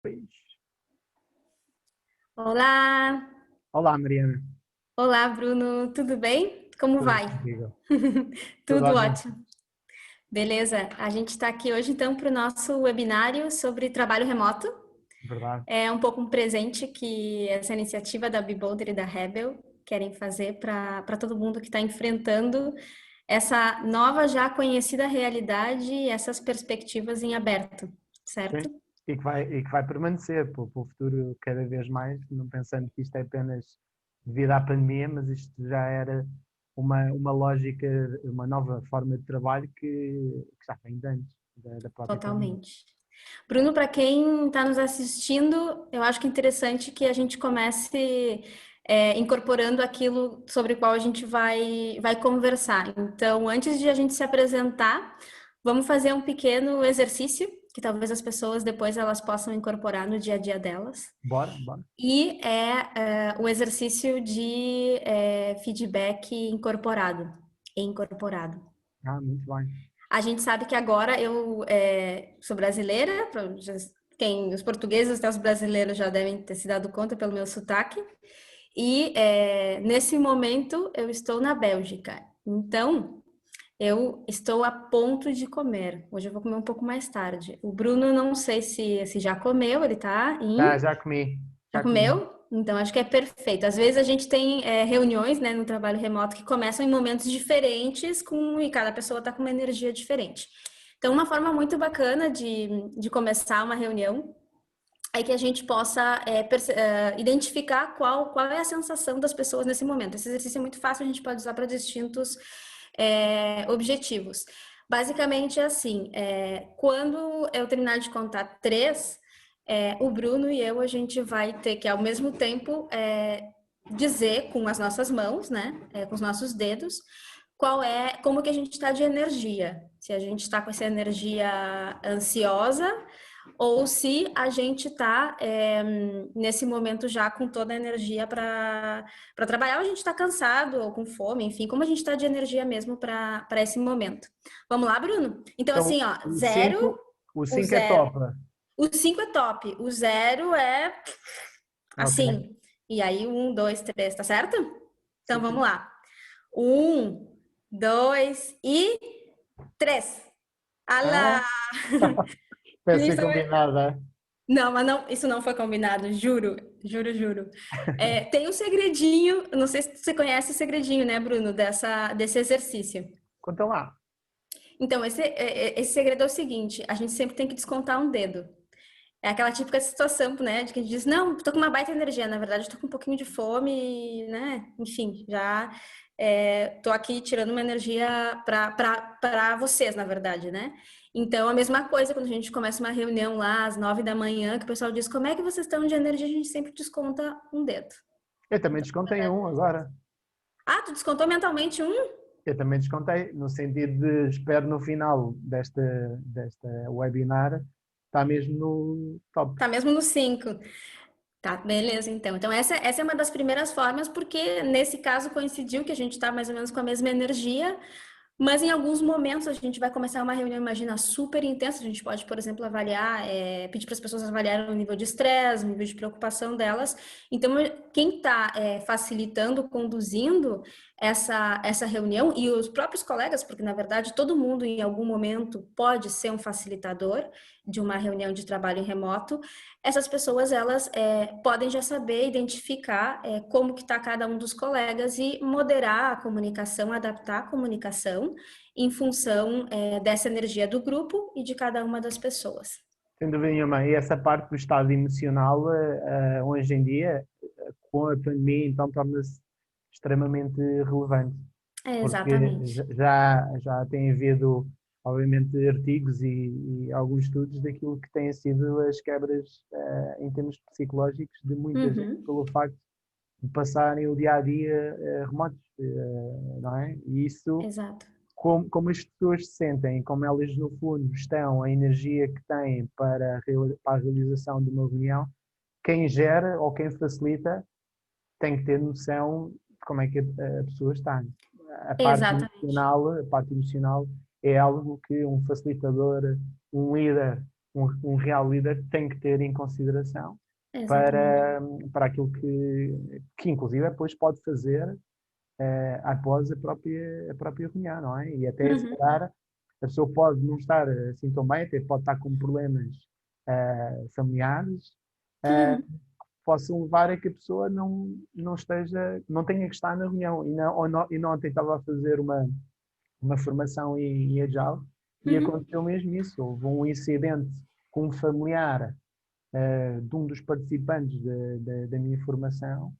Pois. Olá, Olá, Mariana. olá Bruno, tudo bem? Como Tudo vai? contigo? Tudo Tudo ótimo? ótimo. Beleza, a gente está aqui hoje então para o nosso webinário sobre trabalho remoto. Verdade. É um pouco um presente que essa iniciativa da Bebolder e da Rebel querem fazer para todo mundo que está enfrentando essa nova já conhecida realidade e essas perspectivas em aberto, Sim. certo? E que vai permanecer pelo futuro cada vez mais, não pensando que isto é apenas devido à pandemia, mas isto já era uma lógica, uma nova forma de trabalho que já vem de antes da própria pandemia. Totalmente. Bruno, para quem está nos assistindo, eu acho que é interessante que a gente comece incorporando aquilo sobre o qual a gente vai conversar. Então, antes de a gente se apresentar, vamos fazer um pequeno exercício que talvez as pessoas depois elas possam incorporar no dia a dia delas. Bora, bora. E o exercício de feedback incorporado. Muito bem. A gente sabe que agora eu sou brasileira, os portugueses até os brasileiros já devem ter se dado conta pelo meu sotaque, e nesse momento eu estou na Bélgica. Então, eu estou a ponto de comer. Hoje eu vou comer um pouco mais tarde. O Bruno, não sei se já comeu, ele tá Já, em. já comi, Já já comi. comeu? Então, acho que é perfeito. Às vezes a gente tem reuniões, né, no trabalho remoto que começam em momentos diferentes e cada pessoa está com uma energia diferente. Então, uma forma muito bacana de começar uma reunião é que a gente possa identificar qual é a sensação das pessoas nesse momento. Esse exercício é muito fácil, a gente pode usar para distintos objetivos. Basicamente é assim, quando eu terminar de contar três, o Bruno e eu, a gente vai ter que, ao mesmo tempo, dizer com as nossas mãos, né, com os nossos dedos, como que a gente está de energia. Se a gente está com essa energia ansiosa, ou se a gente está nesse momento já com toda a energia para trabalhar, ou a gente está cansado ou com fome, enfim, como a gente está de energia mesmo para esse momento. Vamos lá, Bruno? Então, Então, assim, ó, o zero, 5 o o 5 é zero. top. O 5 é top, o zero é Ok. assim. E aí, um, dois, três, tá certo? Então, Sim, vamos sim. lá. Um, dois e três. Ah, Alá! parece ser Isso combinada. Não, mas não, isso não foi combinado, juro, juro, juro. Tem um segredinho, não sei se você conhece o segredinho, né, Bruno, desse exercício. Conta lá. Então, esse segredo é o seguinte: a gente sempre tem que descontar um dedo. É aquela típica situação, né, de que a gente diz, não, tô com uma baita energia, na verdade, tô com um pouquinho de fome, né, enfim, já tô aqui tirando uma energia para vocês, na verdade, né. Então, a mesma coisa quando a gente começa uma reunião lá às 9 da manhã, que o pessoal diz, como é que vocês estão de energia, a gente sempre desconta um dedo. Eu também Então, descontei um agora. tu descontou mentalmente um? Eu também descontei, no sentido de espero no final desta webinar, está mesmo no top. Tá mesmo no 5. Tá, beleza, então. Então, essa é uma das primeiras formas, porque nesse caso coincidiu que a gente está mais ou menos com a mesma energia, mas em alguns momentos a gente vai começar uma reunião, imagina, super intensa. A gente pode, por exemplo, avaliar, pedir para as pessoas avaliarem o nível de estresse, o nível de preocupação delas. Então, quem está facilitando, conduzindo essa reunião e os próprios colegas, porque na verdade todo mundo em algum momento pode ser um facilitador de uma reunião de trabalho em remoto, essas pessoas elas podem já saber identificar como que está cada um dos colegas e moderar a comunicação, adaptar a comunicação em função dessa energia do grupo e de cada uma das pessoas. Sem dúvida nenhuma. E essa parte do estado emocional, hoje em dia, com a pandemia, então torna-se extremamente relevante, porque Exatamente. já tem havido, obviamente, artigos e alguns estudos daquilo que têm sido as quebras, em termos psicológicos de muita gente, Uhum. pelo facto de passarem o dia a dia remotos, não é? E isso, Exato. como as pessoas se sentem, como elas no fundo estão, a energia que têm para a realização de uma reunião, quem gera ou quem facilita tem que ter noção de como é que a pessoa está. Exatamente. A parte emocional é algo que um facilitador, um líder um real líder tem que ter em consideração Exatamente. para aquilo que inclusive depois pode fazer após a própria reunião, não é? E até se Uhum, calhar a pessoa pode não estar assim tão bem, até pode estar com problemas familiares, uh, uhum, possam levar a que a pessoa não tenha que estar na reunião. E não ontem estava a fazer uma formação em Agile e uhum, aconteceu mesmo isso. Houve um incidente com um familiar de um dos participantes da minha formação.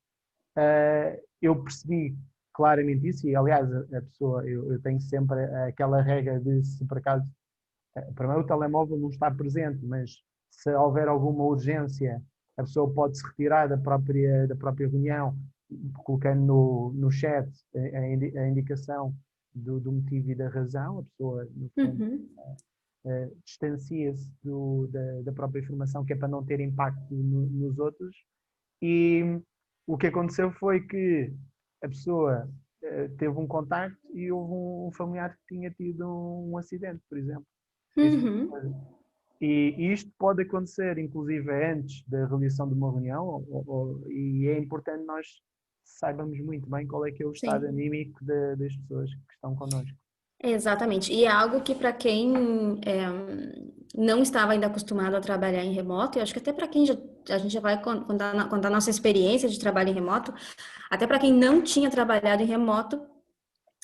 Eu percebi claramente isso e, aliás, a pessoa, eu tenho sempre aquela regra de se por acaso, primeiro o telemóvel não está presente, mas se houver alguma urgência, a pessoa pode se retirar da própria reunião, colocando no chat a indicação do motivo e da razão, a pessoa, no fundo, uhum. distancia-se da própria informação, que é para não ter impacto nos outros. E o que aconteceu foi que a pessoa teve um contacto e houve um familiar que tinha tido um acidente, por exemplo. Esse tipo de Uhum. coisa. E isto pode acontecer, inclusive, antes da realização de uma reunião, e é importante nós saibamos muito bem qual é que é o estado Sim. anímico das pessoas que estão connosco. Exatamente. E é algo que para quem não estava ainda acostumado a trabalhar em remoto, e acho que até para quem já, a gente já vai contar a nossa experiência de trabalho em remoto, até para quem não tinha trabalhado em remoto,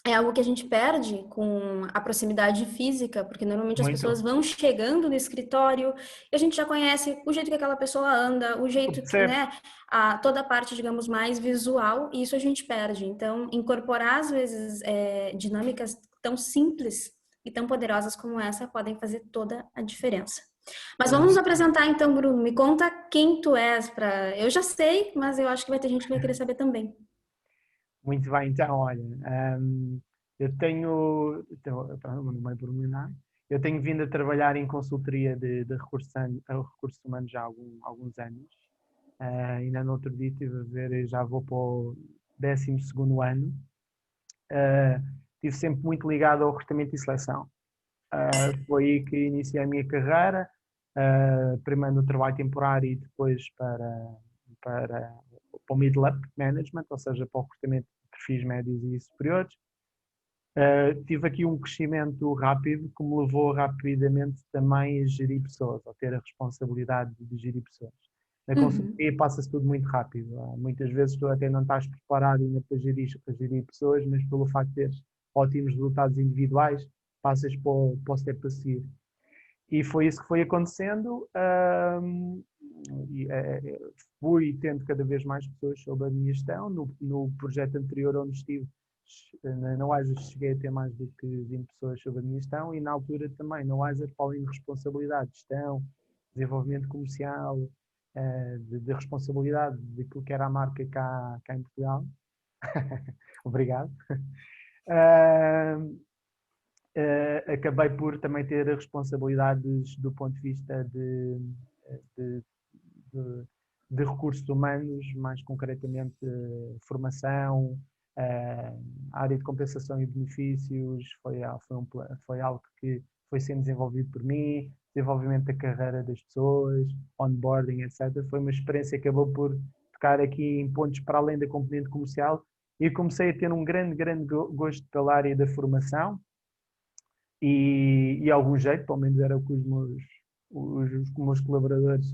é algo que a gente perde com a proximidade física, porque normalmente as pessoas Muito. vão chegando no escritório e a gente já conhece o jeito que aquela pessoa anda, o Tu jeito que, percebes? né, toda a parte, digamos, mais visual, e isso a gente perde. Então, incorporar, às vezes, dinâmicas tão simples e tão poderosas como essa podem fazer toda a diferença. Mas vamos nos apresentar então, Bruno. Me conta quem tu és para. Eu já sei, mas eu acho que vai ter gente que vai querer saber também. Muito bem, então, olha, eu pronto, no meio preliminar, eu tenho vindo a trabalhar em consultoria de recursos humanos já há alguns anos. Ainda no outro dia estive a ver, já vou para o 12º ano. Estive sempre muito ligado ao recrutamento e seleção. Foi aí que iniciei a minha carreira, primeiro no trabalho temporário e depois para o middle-up management, ou seja, para o recrutamento de perfis médios e superiores. Tive aqui um crescimento rápido que me levou rapidamente também a gerir pessoas, a ter a responsabilidade de gerir pessoas. Na Uhum. consultoria passa-se tudo muito rápido. Muitas vezes tu até não estás preparado ainda para gerir pessoas, mas pelo facto de teres ótimos resultados individuais, passas para o step a seguir. E foi isso que foi acontecendo. Fui tendo cada vez mais pessoas sob a minha gestão. No projeto anterior onde estive, na Wiser, cheguei a ter mais do que 20 pessoas sob a minha gestão. E na altura também, na Wiser, para além de responsabilidade de gestão, desenvolvimento comercial, de responsabilidade daquilo que era a marca cá em Portugal. Obrigado. Uh, acabei por também ter responsabilidades do ponto de vista de, de, de recursos humanos, mais concretamente formação, área de compensação e benefícios, foi algo que foi sendo desenvolvido por mim, desenvolvimento da carreira das pessoas, onboarding, etc. Foi uma experiência que acabou por tocar aqui em pontos para além da componente comercial e comecei a ter um grande, grande gosto pela área da formação e algum jeito, pelo menos era o que os meus colaboradores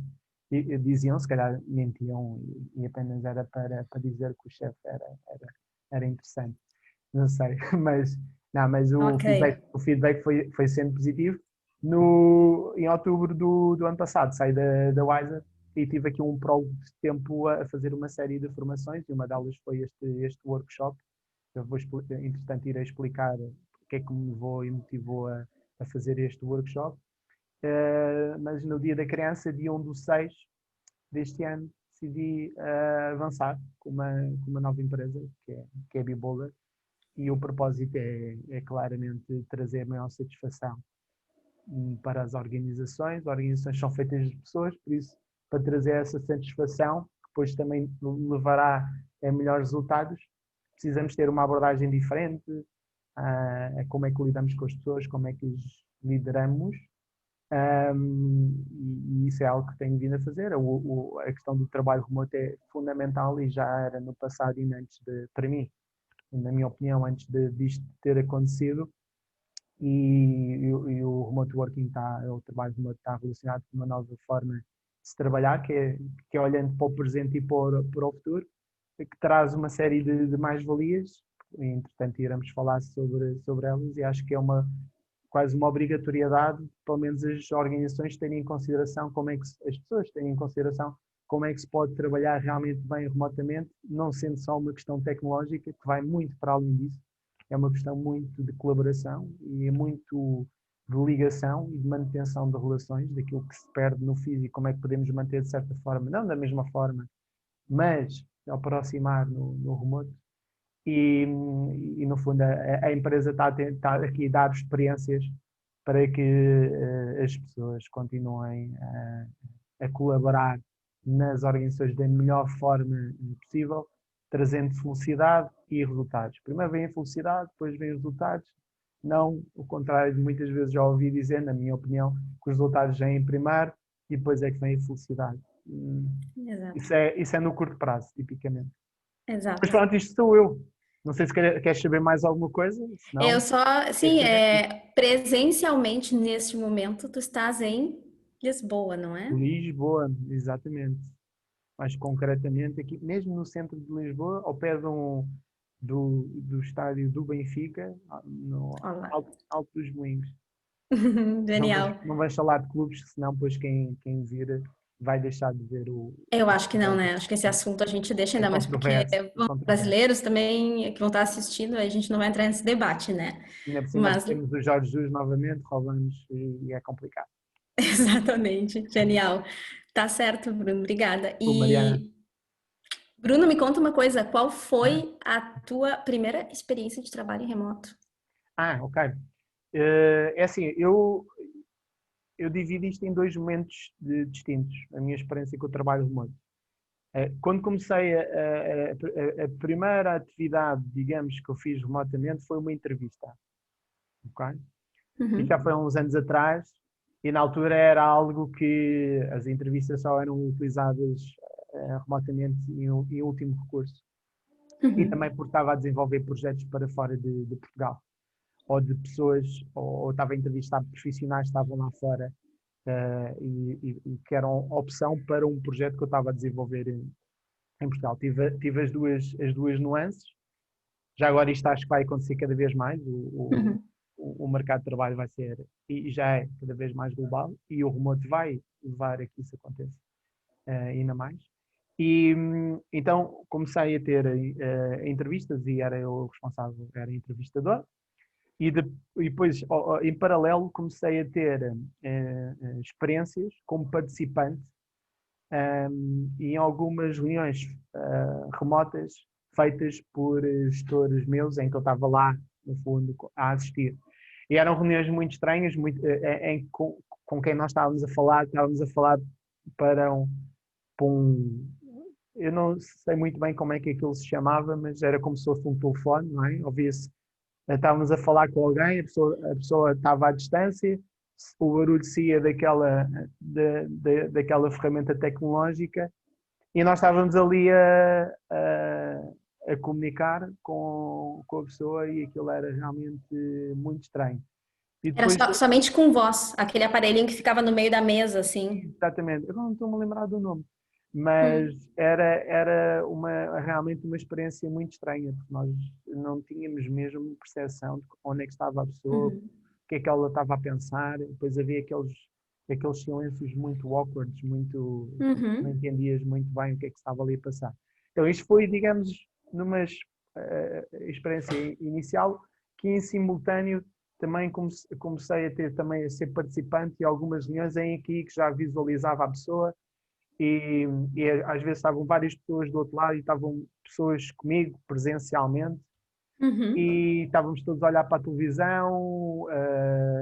diziam, se calhar mentiam e apenas era para dizer que o chefe era interessante. Não sei, mas o Ok. feedback, o feedback foi sendo positivo. Em outubro do ano passado saí da Wiser e tive aqui um prólogo de tempo a fazer uma série de formações e uma delas foi este workshop. Eu vou, entretanto, irei explicar o que é que me levou e motivou a fazer este workshop. Mas no dia da criança, dia 1/6 deste ano, decidi avançar com uma nova empresa, que é a Bibola, e o propósito é claramente trazer maior satisfação para as organizações. As organizações são feitas de pessoas, por isso, para trazer essa satisfação, que depois também levará a melhores resultados, precisamos ter uma abordagem diferente, a como é que lidamos com as pessoas, como é que os lideramos E isso é algo que tenho vindo a fazer. A questão do trabalho remoto é fundamental e já era no passado e antes para mim, na minha opinião, antes disto ter acontecido. E o remote working o trabalho remoto está relacionado com uma nova forma de se trabalhar, que é olhando para o presente e para o futuro, que traz uma série de mais-valias. Entretanto, iremos falar sobre elas e acho que é quase uma obrigatoriedade, pelo menos as organizações terem em consideração as pessoas terem em consideração como é que se pode trabalhar realmente bem remotamente, não sendo só uma questão tecnológica, que vai muito para além disso, é uma questão muito de colaboração e é muito de ligação e de manutenção de relações, daquilo que se perde no físico, como é que podemos manter de certa forma, não da mesma forma, mas aproximar no remoto. E no fundo a empresa está aqui a dar experiências para que as pessoas continuem a colaborar nas organizações da melhor forma possível, trazendo felicidade e resultados. Primeiro vem a felicidade, depois vem os resultados. Não o contrário de muitas vezes já ouvi dizer, na minha opinião, que os resultados vêm primeiro e depois é que vem a felicidade. Exato. Isso é no curto prazo, tipicamente. Exato. Mas pronto, isto sou eu. Não sei se queres saber mais alguma coisa, se Eu não, só, sim, presencialmente neste momento tu estás em Lisboa, não é? Lisboa, exatamente. Mais concretamente aqui, mesmo no centro de Lisboa, ao pé do estádio do Benfica, no Olá. Alto dos Moinhos. Genial. Não vais falar de clubes, senão depois quem vir vai deixar de ver Eu acho que não, jogo. né? Acho que esse assunto a gente deixa É ainda mais porque controverso, é controverso. brasileiros também que vão estar assistindo, a gente não vai entrar nesse debate, né? Ainda por cima Mas temos o Jorge Jesus novamente, roubamos e é complicado. exatamente, genial. Tá certo, Bruno, obrigada. Pô, Mariana. E Bruno, me conta uma coisa, qual foi a tua primeira experiência de trabalho em remoto? Ok. É assim, eu divido isto em dois momentos distintos, a minha experiência com o trabalho remoto. Quando comecei a primeira atividade, digamos, que eu fiz remotamente foi uma entrevista. Okay? Isto já Uhum, foi há uns anos atrás e na altura era algo que as entrevistas só eram utilizadas remotamente em último recurso. E também uhum, porque estava a desenvolver projetos para fora de Portugal. Ou de pessoas, ou estava a entrevistar profissionais que estavam lá fora e que eram opção para um projeto que eu estava a desenvolver em Portugal. Tive as duas nuances. Já agora isto acho que vai acontecer cada vez mais. uhum. O mercado de trabalho vai ser, e já é cada vez mais global, e o remoto vai levar a que isso aconteça ainda mais. E então comecei a ter entrevistas e era eu o responsável, era entrevistador. E depois, em paralelo, comecei a ter experiências como participante e em algumas reuniões remotas feitas por gestores meus, em que eu estava lá, no fundo, a assistir. E eram reuniões muito estranhas, com quem nós estávamos a falar para um. Eu não sei muito bem como é que aquilo se chamava, mas era como se fosse um telefone, não é? Ouvia-se, estávamos a falar com alguém, a pessoa estava à distância, o barulho saía daquela ferramenta tecnológica e nós estávamos ali a comunicar com a pessoa e aquilo era realmente muito estranho. E Era depois, somente com voz, aquele aparelhinho que ficava no meio da mesa, assim. exatamente, eu não estou-me a lembrar do nome, mas Hum, era realmente uma experiência muito estranha, porque nós não tínhamos mesmo percepção de onde é que estava a pessoa, o uhum, que é que ela estava a pensar, depois havia aqueles silêncios muito awkward, não uhum. entendias muito bem o que é que estava ali a passar. Então isto foi, digamos, numa experiência inicial que em simultâneo também comecei a ter também a ser participante de algumas reuniões em que já visualizava a pessoa e, e às vezes estavam várias pessoas do outro lado e estavam pessoas comigo presencialmente Uhum. e estávamos todos a olhar para a televisão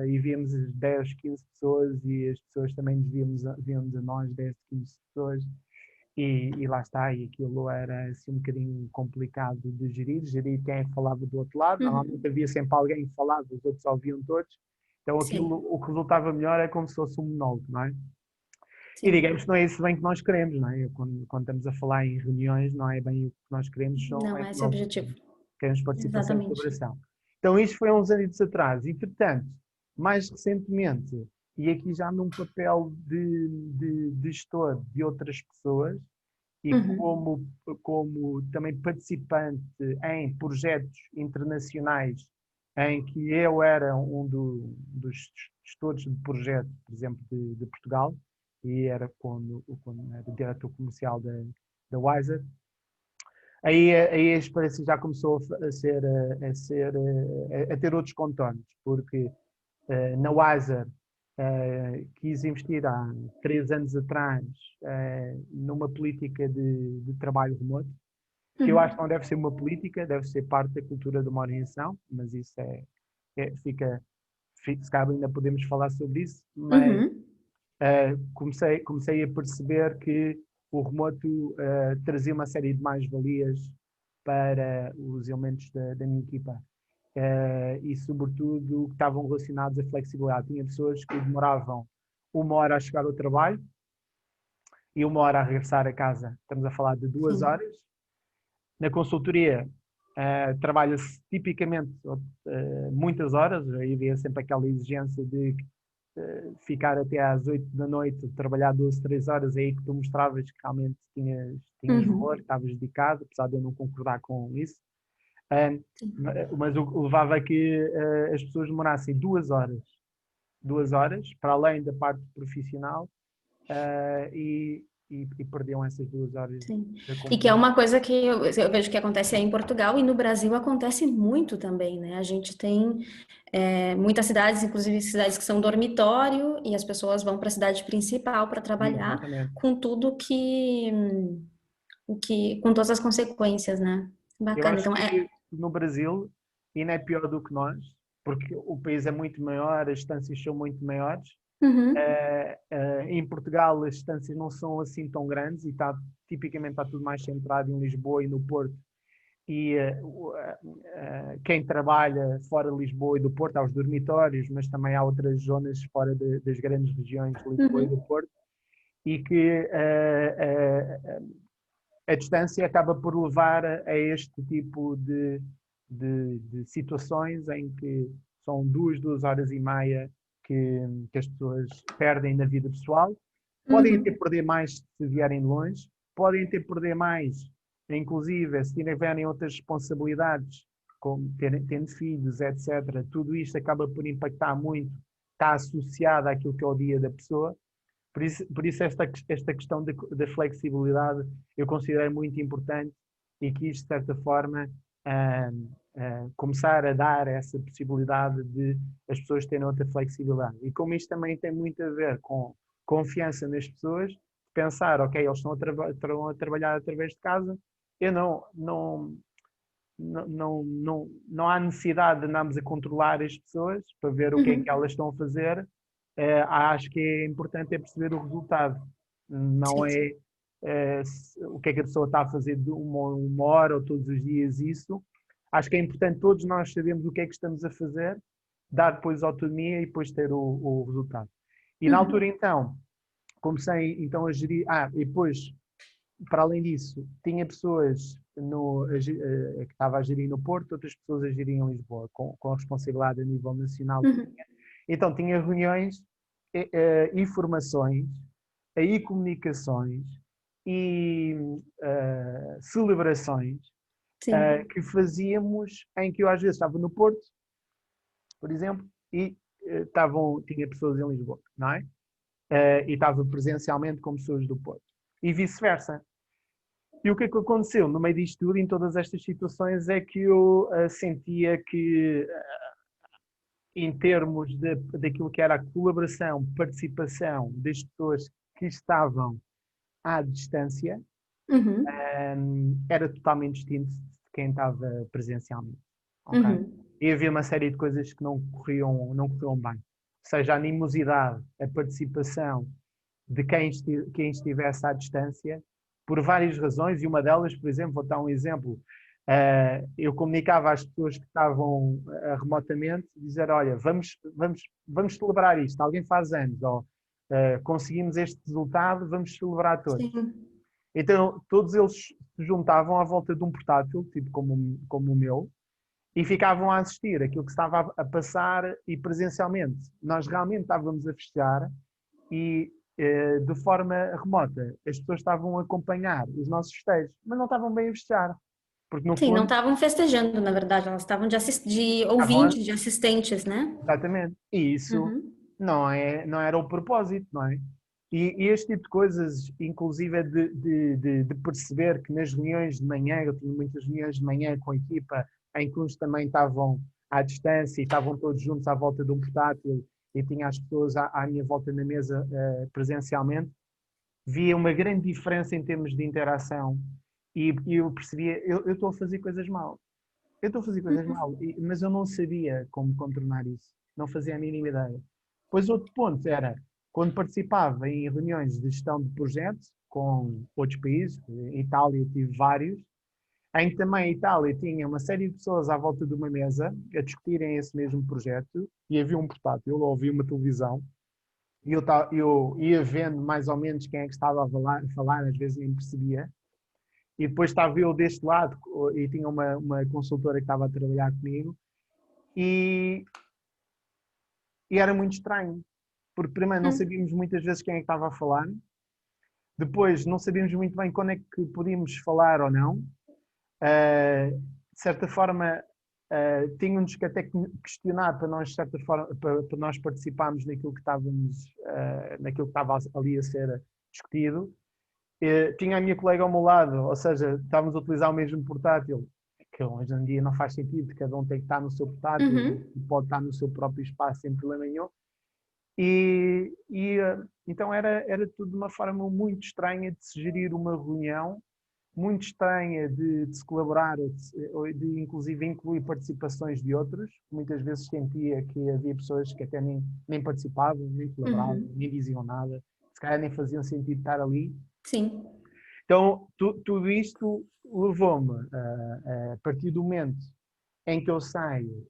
e víamos 10, 15 pessoas e as pessoas também víamos a nós 10, 15 pessoas e lá está, e aquilo era assim um bocadinho complicado de gerir quem é que falava do outro lado, normalmente Uhum. havia sempre alguém que falava, os outros ouviam todos Então Sim, aquilo, o que resultava melhor é como se fosse um monólogo, não é? E sim. digamos que não é isso bem que nós queremos, não é? Quando estamos a falar em reuniões, não é bem o que nós queremos, Não é é que esse o não objetivo. queremos participação e Exatamente. colaboração. Então isto foi há uns anos atrás. Entretanto, mais recentemente, e aqui já num papel de gestor de outras pessoas, e Uhum. como também participante em projetos internacionais em que eu era dos gestores de projeto, por exemplo, de Portugal, e era quando era diretor comercial da Wiser. Aí a experiência já começou a ter outros contornos, porque na Wiser quis investir há 3 anos atrás numa política de trabalho remoto, que eu acho que Uhum. não deve ser uma política, deve ser parte da cultura de uma organização, mas isso se calhar ainda podemos falar sobre isso, mas Uhum. comecei a perceber que o remoto trazia uma série de mais-valias para os elementos da minha equipa. E, sobretudo, que estavam relacionados à flexibilidade. Tinha pessoas que demoravam 1 hora a chegar ao trabalho e 1 hora a regressar a casa. Estamos a falar de 2 horas. Sim. Na consultoria, trabalha-se tipicamente muitas horas, aí havia sempre aquela exigência de ficar até às 8 da noite, trabalhar 12, 3 horas, é aí que tu mostravas que realmente tinhas valor, que Uhum. estavas dedicado, apesar de eu não concordar com isso. Um, Sim. mas o que levava a que as pessoas demorassem 2 horas, para além da parte profissional, e perdiam essas 2 horas Sim. da E que é componente. uma coisa que eu vejo que acontece aí em Portugal e no Brasil acontece muito também, né? A gente tem muitas cidades, inclusive cidades que são dormitório, e as pessoas vão para a cidade principal para trabalhar Exatamente. com tudo com todas as consequências, né? Eu Bacana. acho Então, que no Brasil ainda é pior do que nós, porque o país é muito maior, as distâncias são muito maiores. uhum, Em Portugal as distâncias não são assim tão grandes e tipicamente está tudo mais centrado em Lisboa e no Porto. E quem trabalha fora de Lisboa e do Porto, há os dormitórios, mas também há outras zonas fora das grandes regiões de Lisboa e do uhum, Porto, e que a distância acaba por levar a este tipo de situações em que são 2 horas e meia que as pessoas perdem na vida pessoal. Podem até uhum, perder mais se vierem de longe, podem até perder mais, inclusive, se tiverem outras responsabilidades, como tendo filhos, etc. Tudo isto acaba por impactar muito, está associado àquilo que é o dia da pessoa. Por isso esta questão da flexibilidade eu considero muito importante e quis, de certa forma, começar a dar essa possibilidade de as pessoas terem outra flexibilidade. E como isto também tem muito a ver com confiança nas pessoas, pensar, ok, eles estão a trabalhar através de casa, eu não há necessidade de andarmos a controlar as pessoas para ver o que é que uhum. elas estão a fazer. Acho que é importante perceber o resultado, não Sim, é o que é que a pessoa está a fazer de uma hora ou todos os dias isso. Acho que é importante todos nós sabermos o que é que estamos a fazer, dar depois autonomia e depois ter o resultado. E na altura uhum, então, comecei então a gerir, e depois para além disso, tinha pessoas que estava a gerir no Porto, outras pessoas a gerir em Lisboa, com responsabilidade a nível nacional. uhum. Então, tinha reuniões, informações, e comunicações e celebrações Sim. que fazíamos em que eu às vezes estava no Porto, por exemplo, e tinha pessoas em Lisboa, não é? E estava presencialmente com pessoas do Porto. E vice-versa. E o que é que aconteceu no meio disto tudo, em todas estas situações, é que eu sentia que, em termos daquilo que era a colaboração, participação das pessoas que estavam à distância, Uhum, era totalmente distinto de quem estava presencialmente. Ok? uhum. E havia uma série de coisas que não corriam bem. Ou seja, a animosidade, a participação de quem estivesse à distância, por várias razões, e uma delas, por exemplo, vou dar um exemplo, Eu comunicava às pessoas que estavam remotamente, dizer, olha, vamos celebrar isto, alguém faz anos, ou conseguimos este resultado, vamos celebrar todos. Sim. Então, todos eles se juntavam à volta de um portátil, tipo como o meu, e ficavam a assistir aquilo que estava a passar e presencialmente. Nós realmente estávamos a festejar e de forma remota as pessoas estavam a acompanhar os nossos festejos, mas não estavam bem a festejar, porque no Sim, não fundo estavam festejando, na verdade, elas estavam de estavam ouvintes, de assistentes, né? exatamente. E isso Uhum. não era o propósito, não é? E este tipo de coisas, inclusive de perceber que nas reuniões de manhã, eu tinha muitas reuniões de manhã com a equipa, em que uns também estavam à distância e estavam todos juntos à volta de um portátil e tinha as pessoas à minha volta na mesa presencialmente, via uma grande diferença em termos de interação e eu percebia, eu estou a fazer coisas mal. Eu estou a fazer coisas Uhum. mal, mas eu não sabia como contornar isso. Não fazia a mínima ideia. Pois outro ponto era, quando participava em reuniões de gestão de projetos com outros países, em Itália tive vários, em que também a Itália tinha uma série de pessoas à volta de uma mesa a discutirem esse mesmo projeto e havia um portátil ou havia uma televisão e eu ia vendo mais ou menos quem é que estava a falar, às vezes nem percebia, e depois estava eu deste lado e tinha uma consultora que estava a trabalhar comigo e, e era muito estranho, porque primeiro não Uhum. sabíamos muitas vezes quem é que estava a falar, depois não sabíamos muito bem quando é que podíamos falar ou não. De certa forma, tínhamos que até questionar para nós, de certa forma, para nós participarmos naquilo que estava ali a ser discutido. Tinha a minha colega ao meu lado, ou seja, estávamos a utilizar o mesmo portátil, que hoje em dia não faz sentido, cada um tem que estar no seu portátil Uhum. e pode estar no seu próprio espaço sem problema nenhum. Então era tudo de uma forma muito estranha de se gerir uma reunião, muito estranha de se colaborar, ou de inclusive incluir participações de outros. Muitas vezes sentia que havia pessoas que até nem participavam, nem colaboravam, Uhum. nem diziam nada, se calhar nem faziam sentido estar ali. Sim. Então, tudo isto levou-me, a partir do momento em que eu saio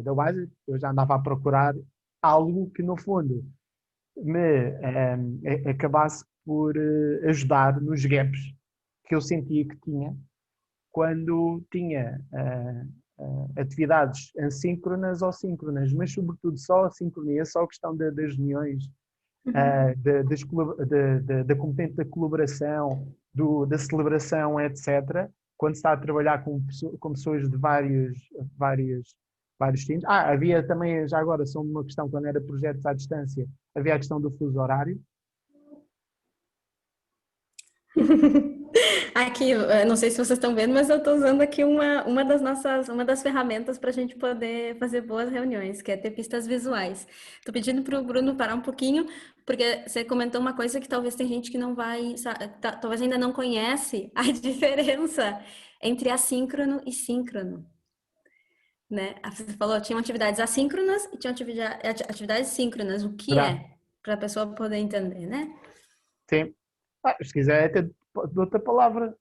da Wise, eu já andava a procurar algo que, no fundo, me acabasse por ajudar nos gaps que eu sentia que tinha quando tinha atividades assíncronas ou síncronas, mas sobretudo só a sincronia, só a questão das reuniões, Uhum. da competente da colaboração, da celebração, etc. Quando se está a trabalhar com pessoas de vários, vários times. Havia também, já agora, só uma questão, quando era projetos à distância, havia a questão do fuso horário. Aqui, eu não sei se vocês estão vendo, mas eu estou usando aqui uma das ferramentas para a gente poder fazer boas reuniões, que é ter pistas visuais. Estou pedindo para o Bruno parar um pouquinho, porque você comentou uma coisa que talvez tem gente que não vai, talvez ainda não conhece a diferença entre assíncrono e síncrono, né? Você falou, tinham atividades assíncronas e tinham atividades síncronas. O que Será? é? Para a pessoa poder entender, né? Sim. Se quiser, até de outra palavra.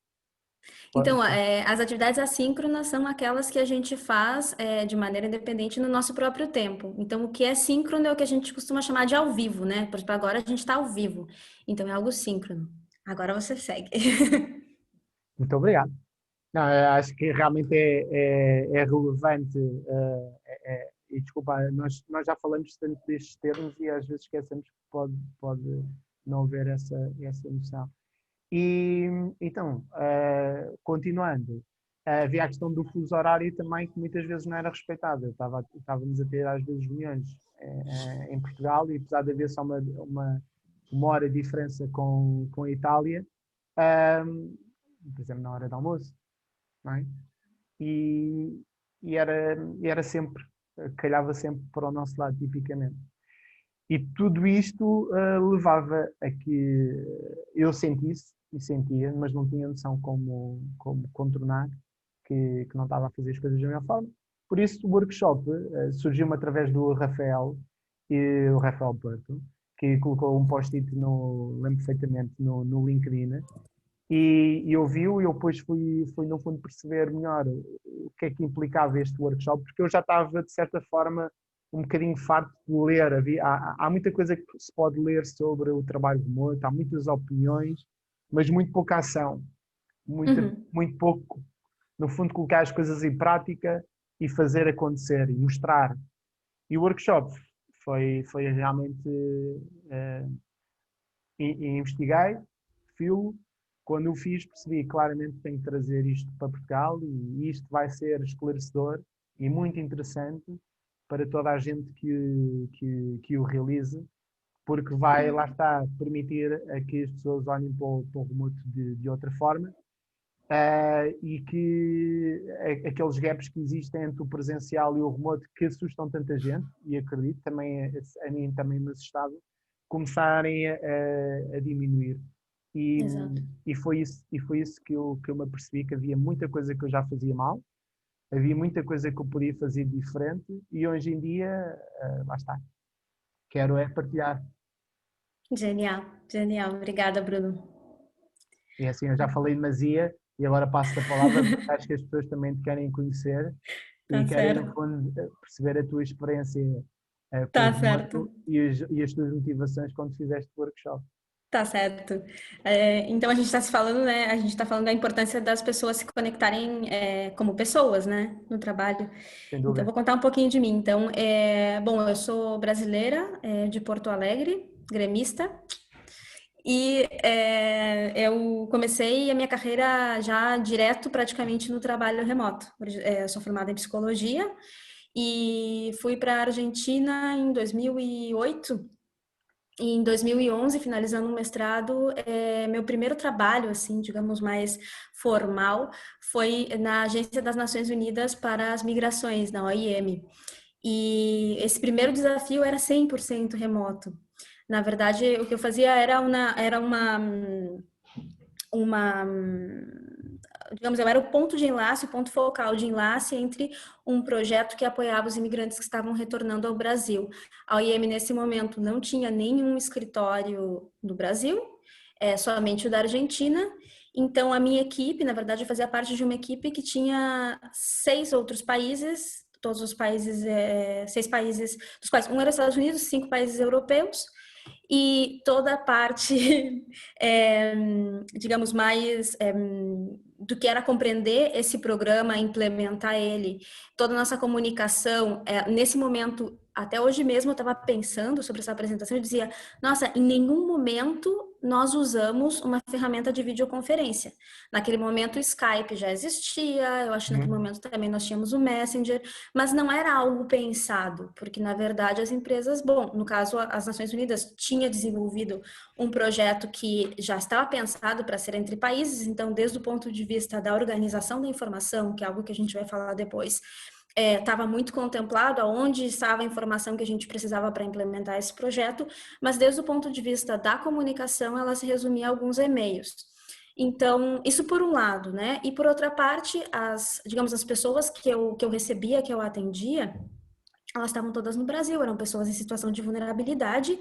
Então, as atividades assíncronas são aquelas que a gente faz de maneira independente no nosso próprio tempo. Então, o que é síncrono é o que a gente costuma chamar de ao vivo, né? Por exemplo, agora a gente está ao vivo. Então, é algo síncrono. Agora você segue. Muito obrigado. Não, eu acho que realmente é relevante. E desculpa, nós já falamos tanto destes termos e às vezes esquecemos que pode não haver essa noção. E então, continuando, havia a questão do fuso horário também que muitas vezes não era respeitado. Estávamos a ter às vezes reuniões em Portugal e apesar de haver só uma hora de diferença com a Itália, por exemplo, na hora do almoço, não é? E, e era sempre, calhava sempre para o nosso lado, tipicamente. E tudo isto levava a que eu sentisse, e sentia, mas não tinha noção como contornar, que não estava a fazer as coisas da melhor forma. Por isso, o workshop surgiu-me através do Rafael, e o Rafael Porto, que colocou um post-it, lembro perfeitamente, no LinkedIn, e ouviu, e eu depois fui no fundo perceber melhor o que é que implicava este workshop, porque eu já estava, de certa forma, um bocadinho farto de ler. Há muita coisa que se pode ler sobre o trabalho remoto, há muitas opiniões, mas muito pouca ação, Uhum. muito pouco, no fundo, colocar as coisas em prática e fazer acontecer e mostrar. E o workshop foi realmente. Uh, investiguei, filo. Quando o fiz, percebi claramente que tenho que trazer isto para Portugal e isto vai ser esclarecedor e muito interessante para toda a gente que o realize, porque vai, lá está, permitir a que as pessoas olhem para o remoto de outra forma, e que aqueles gaps que existem entre o presencial e o remoto que assustam tanta gente, e acredito, também a mim também me assustava, começarem a diminuir. E, Exato. e foi isso que eu me apercebi, que havia muita coisa que eu já fazia mal, havia muita coisa que eu podia fazer diferente, e hoje em dia, lá está, quero é partilhar. Genial, genial. Obrigada, Bruno. E assim, eu já falei demasia, e agora passo a palavra, porque acho que as pessoas também te querem conhecer e Tá querem, no certo. fundo, perceber a tua experiência com o Tá certo. remoto e as tuas motivações quando fizeste o workshop. Tá certo. Então a gente está se falando, né? A gente está falando da importância das pessoas se conectarem como pessoas, né? No trabalho. Sem Então eu dúvida. vou contar um pouquinho de mim. Então, bom, eu sou brasileira, de Porto Alegre, gremista, e eu comecei a minha carreira já direto, praticamente no trabalho remoto. Eu sou formada em psicologia e fui para a Argentina em 2008. E em 2011, finalizando o mestrado, meu primeiro trabalho, assim, digamos, mais formal, foi na Agência das Nações Unidas para as Migrações, na OIM. E esse primeiro desafio era 100% remoto. Na verdade, o que eu fazia uma, digamos, eu era o ponto de enlace, o ponto focal de enlace entre um projeto que apoiava os imigrantes que estavam retornando ao Brasil. A OIM, nesse momento, não tinha nenhum escritório no Brasil, somente o da Argentina. Então, a minha equipe, na verdade, eu fazia parte de uma equipe que tinha 6 outros países, todos os países, 6 países, dos quais um era os Estados Unidos, 5 países europeus, e toda a parte, digamos, mais do que era compreender esse programa, implementar ele, toda a nossa comunicação, nesse momento, até hoje mesmo eu estava pensando sobre essa apresentação e dizia, nossa, em nenhum momento nós usamos uma ferramenta de videoconferência. Naquele momento o Skype já existia, eu acho que naquele Uhum. momento também nós tínhamos o Messenger, mas não era algo pensado, porque na verdade as empresas, bom, no caso as Nações Unidas tinha desenvolvido um projeto que já estava pensado para ser entre países, então desde o ponto de vista da organização da informação, que é algo que a gente vai falar depois, estava muito contemplado aonde estava a informação que a gente precisava para implementar esse projeto, mas desde o ponto de vista da comunicação, ela se resumia a alguns e-mails. Então, isso por um lado, né? E por outra parte, digamos, as pessoas que eu recebia, que eu atendia, elas estavam todas no Brasil, eram pessoas em situação de vulnerabilidade,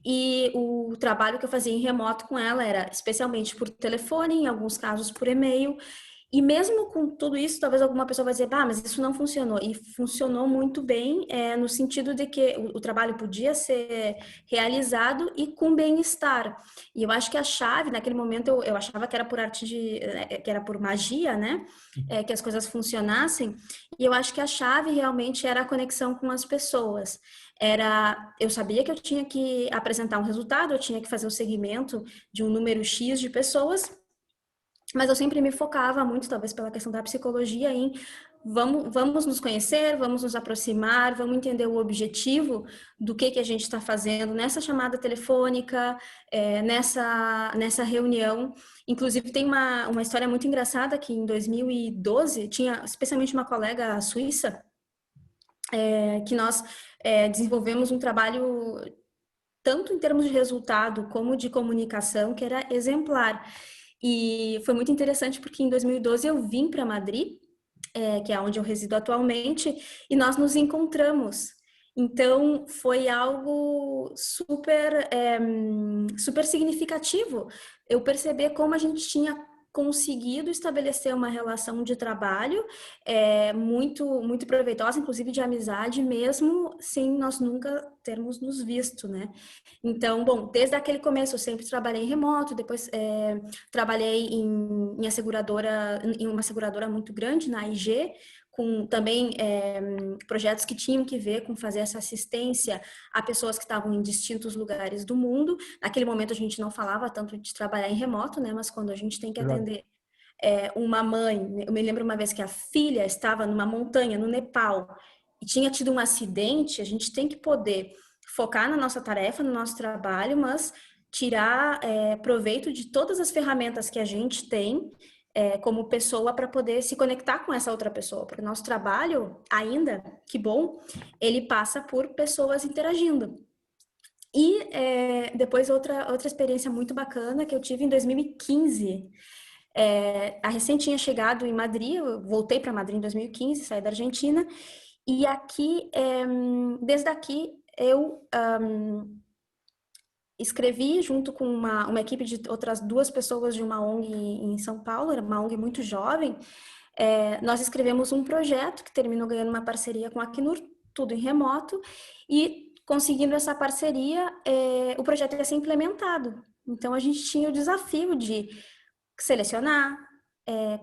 e o trabalho que eu fazia em remoto com ela era especialmente por telefone, em alguns casos por e-mail, e mesmo com tudo isso, talvez alguma pessoa vai dizer, mas isso não funcionou. E funcionou muito bem, no sentido de que o trabalho podia ser realizado e com bem-estar. E eu acho que a chave, naquele momento, eu achava que era por que era por magia, né? Que as coisas funcionassem. E eu acho que a chave realmente era a conexão com as pessoas. Eu sabia que eu tinha que apresentar um resultado, eu tinha que fazer o segmento de um número X de pessoas, mas eu sempre me focava muito, talvez pela questão da psicologia, em vamos nos conhecer, vamos nos aproximar, vamos entender o objetivo do que a gente está fazendo nessa chamada telefônica, nessa reunião. Inclusive, tem uma história muito engraçada que em 2012 tinha especialmente uma colega suíça, que nós desenvolvemos um trabalho tanto em termos de resultado como de comunicação, que era exemplar. E foi muito interessante porque em 2012 eu vim para Madrid, que é onde eu resido atualmente, e nós nos encontramos. Então foi algo super, super significativo, eu perceber como a gente tinha conseguido estabelecer uma relação de trabalho muito proveitosa, inclusive de amizade, mesmo sem nós nunca termos nos visto, né? Então, bom, desde aquele começo eu sempre trabalhei em remoto, depois trabalhei em aseguradora, em uma seguradora muito grande, na AIG, com também projetos que tinham que ver com fazer essa assistência a pessoas que estavam em distintos lugares do mundo. Naquele momento a gente não falava tanto de trabalhar em remoto, né? Mas quando a gente tem que Exato. atender uma mãe, eu me lembro uma vez que a filha estava numa montanha no Nepal e tinha tido um acidente, a gente tem que poder focar na nossa tarefa, no nosso trabalho, mas tirar proveito de todas as ferramentas que a gente tem como pessoa para poder se conectar com essa outra pessoa, porque o nosso trabalho, ainda, que bom, ele passa por pessoas interagindo. E depois outra experiência muito bacana que eu tive em 2015. A recém tinha chegado em Madrid, eu voltei para Madrid em 2015, saí da Argentina, e aqui, desde aqui, eu escrevi junto com uma equipe de outras 2 pessoas de uma ONG em São Paulo, era uma ONG muito jovem. Nós escrevemos um projeto que terminou ganhando uma parceria com a Acnur, tudo em remoto, e conseguindo essa parceria, o projeto ia ser implementado. Então, a gente tinha o desafio de selecionar,